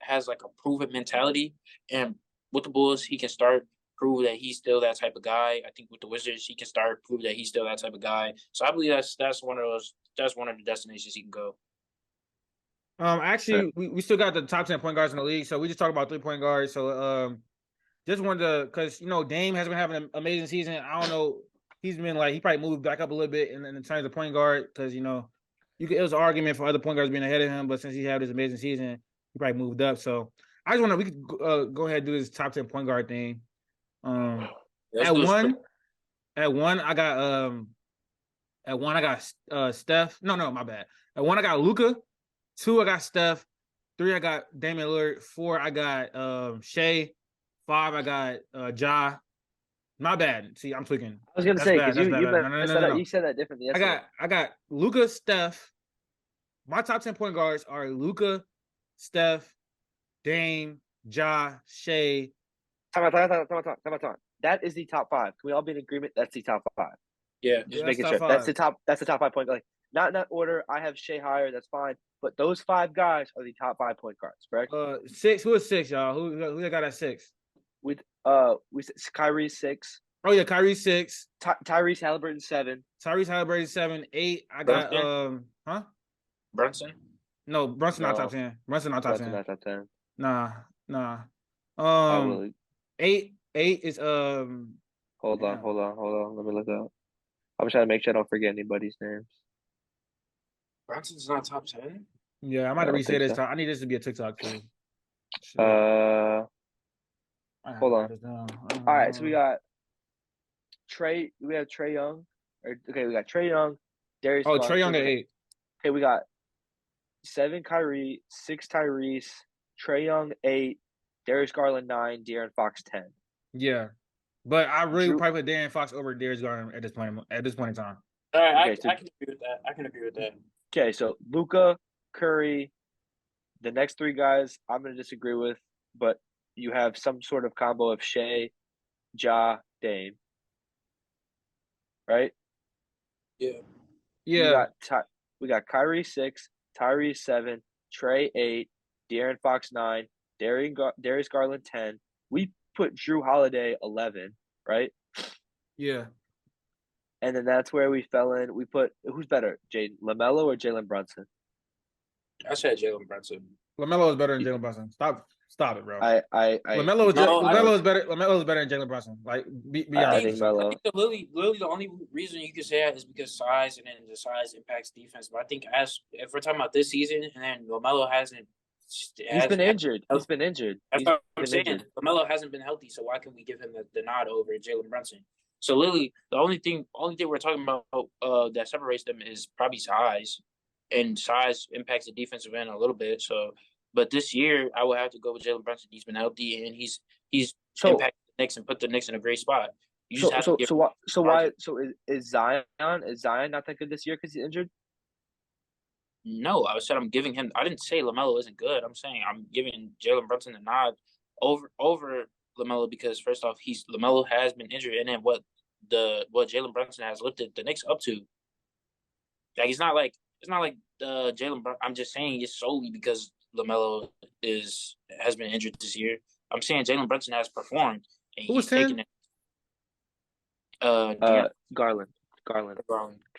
has like a proven mentality, and with the Bulls, he can start prove that he's still that type of guy. I think with the Wizards, he can start prove that he's still that type of guy. So I believe that's one of the destinations he can go. Actually, we still got the top 10 point guards in the league, so we just talked about 3-point guards. So just wanted to, because Dame has been having an amazing season. I don't know, he's been like he probably moved back up a little bit in terms of point guard because it was an argument for other point guards being ahead of him, but since he had this amazing season, he probably moved up. So I just want to we could go ahead and do this top 10 point guard thing. At one I got Steph. No, my bad. At 1 I got Luka. 2 I got Steph. 3 I got Damian Lillard. 4 I got Shea. 5 I got Ja. My bad. See, I'm tweaking. I was gonna say because you said that differently. Yesterday. I got Luka, Steph. My top 10 point guards are Luka, Steph, Dame, Ja, Shea. Time out. That is the top 5. Can we all be in agreement? That's the top 5. Yeah, just making sure. That's the top 5 point. Like not in that order. I have Shea higher. That's fine. But those 5 guys are the top 5 point guards, correct? 6. Who is 6, y'all? Who got at 6? We said Kyrie 6. Oh yeah, Kyrie 6. Tyrese Halliburton 7. 7. 8. I got Brunson. No, Brunson not top 10. Brunson not top 10. Not top 10. Nah. 8 is Hold on. Let me look up. I'm trying to make sure I don't forget anybody's names. Brunson's not top 10? Yeah, I might have reset this. I need this to be a TikTok too. Hold on. All right, so we got Trey. We have Trae Young. We got Trae Young. Darius. Oh, Trae Young at 8. Okay, we got 7 Kyrie, 6 Tyrese, Trae Young 8, Darius Garland 9, De'Aaron Fox 10. Yeah, but I really would probably put De'Aaron Fox over Darius Garland at this point in time. All right, I can agree with that. Okay, so Luka, Curry, the next 3 guys I'm going to disagree with, but you have some sort of combo of Shea, Ja, Dame, right? Yeah. We got Kyrie 6, Tyrese 7, Trae 8, De'Aaron Fox 9, Darius Garland 10. We put Drew Holiday 11, right? Yeah. And then that's where we fell in. We put who's better, LaMelo or Jalen Brunson? I said Jalen Brunson. LaMelo is better than Jalen Brunson. Stop it, bro. LaMelo is better. LaMelo is better than Jalen Brunson. Like, be honest. I think literally the only reason you can say that is because size, and then the size impacts defense. But I think if we're talking about this season, and then LaMelo hasn't. He's been injured. That's what I'm saying. LaMelo hasn't been healthy, so why can we give him the nod over Jalen Brunson? So literally, the only thing we're talking about that separates them is probably size, and size impacts the defensive end a little bit. So, but this year I would have to go with Jalen Brunson. He's been healthy, and he's impacted the Knicks and put the Knicks in a great spot. Is Zion not that good this year because he's injured? No, I said I'm giving him. I didn't say LaMelo isn't good. I'm saying I'm giving Jalen Brunson the nod over LaMelo because first off, LaMelo has been injured, and then what Jalen Brunson has lifted the Knicks up to. Like it's not like Jalen Brunson. I'm just saying it's solely because LaMelo has been injured this year. I'm saying Jalen Brunson has performed, and he's taken it. Garland.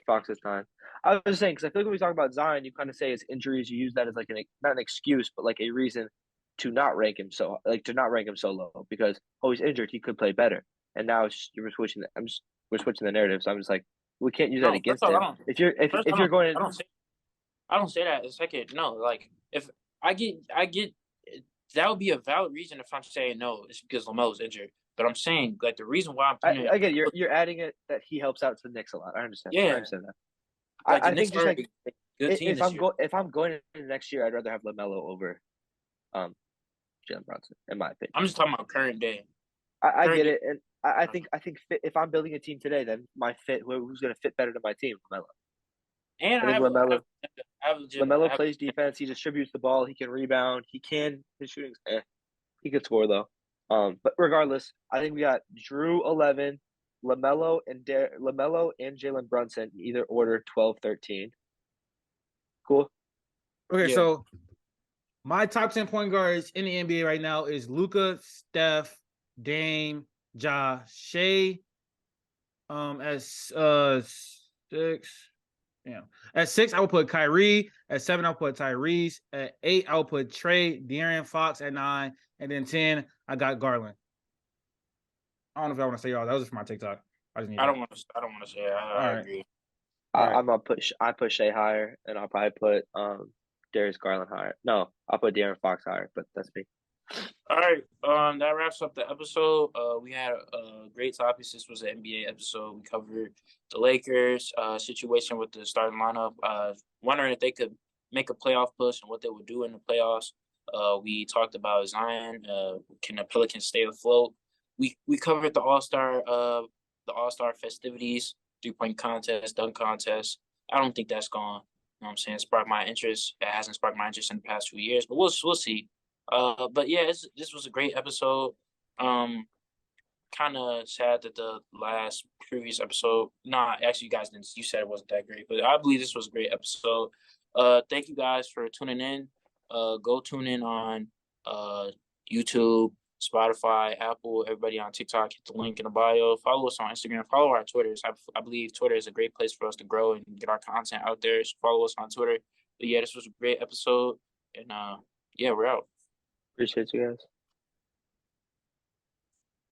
Fox is 9. I was just saying because I feel like when we talk about Zion, you kind of say his injuries. You use that as like not an excuse, but like a reason to not rank him so low because he's injured, he could play better. And now we're switching. We're switching the narrative. So I'm just like, we can't use that No, first against off, him. If you're going, I don't say that. Second, no, like if I get that would be a valid reason if I'm saying no, it's because Lamelo's injured. But I'm saying like the reason why I'm putting I get you're adding it that he helps out to the Knicks a lot. I understand. I yeah, understand that. like the I think Knicks just are like a good team this year. if I'm going into next year, I'd rather have LaMelo over Jalen Brunson, in my opinion. I'm just talking about current day. I get it, and I think if I'm building a team today, then my fit who's going to fit better to my team, LaMelo. And I think I LaMelo plays defense. He distributes the ball. He can rebound. His shooting's he could score though. But regardless, I think we got Drew 11, LaMelo and Jalen Brunson in either order 12, 13. Cool. Okay, Yeah. so my top 10 point guards in the NBA right now is Luka, Steph, Dame, Ja, Shea. As 6. Yeah. At 6, I would put Kyrie. At 7, I'll put Tyrese. At 8, I'll put Trey, De'Aaron Fox at 9. And then 10, I got Garland. I don't know if I want to say y'all. That was just for my TikTok. I just need I don't want to say I agree. I'm gonna put Shea higher, and I'll probably put Darius Garland higher. No, I'll put De'Aaron Fox higher, but that's me. All right, that wraps up the episode. We had great topics. This was an NBA episode. We covered the Lakers situation with the starting lineup. Wondering if they could make a playoff push and what they would do in the playoffs. We talked about Zion. Can the Pelicans stay afloat? We covered the All-Star festivities, 3-point contest, dunk contest. I don't think that's gone. You know what I'm saying? Sparked my interest. It hasn't sparked my interest in the past few years, but we'll see. But yeah, this was a great episode. Kind of sad that the last previous episode. Nah, actually, you guys didn't. You said it wasn't that great, but I believe this was a great episode. Thank you guys for tuning in. Go tune in on YouTube, Spotify, Apple, everybody on TikTok. Hit the link in the bio. Follow us on Instagram. Follow our Twitters. I believe Twitter is a great place for us to grow and get our content out there. So follow us on Twitter. But yeah, this was a great episode, and yeah, we're out. Appreciate you guys.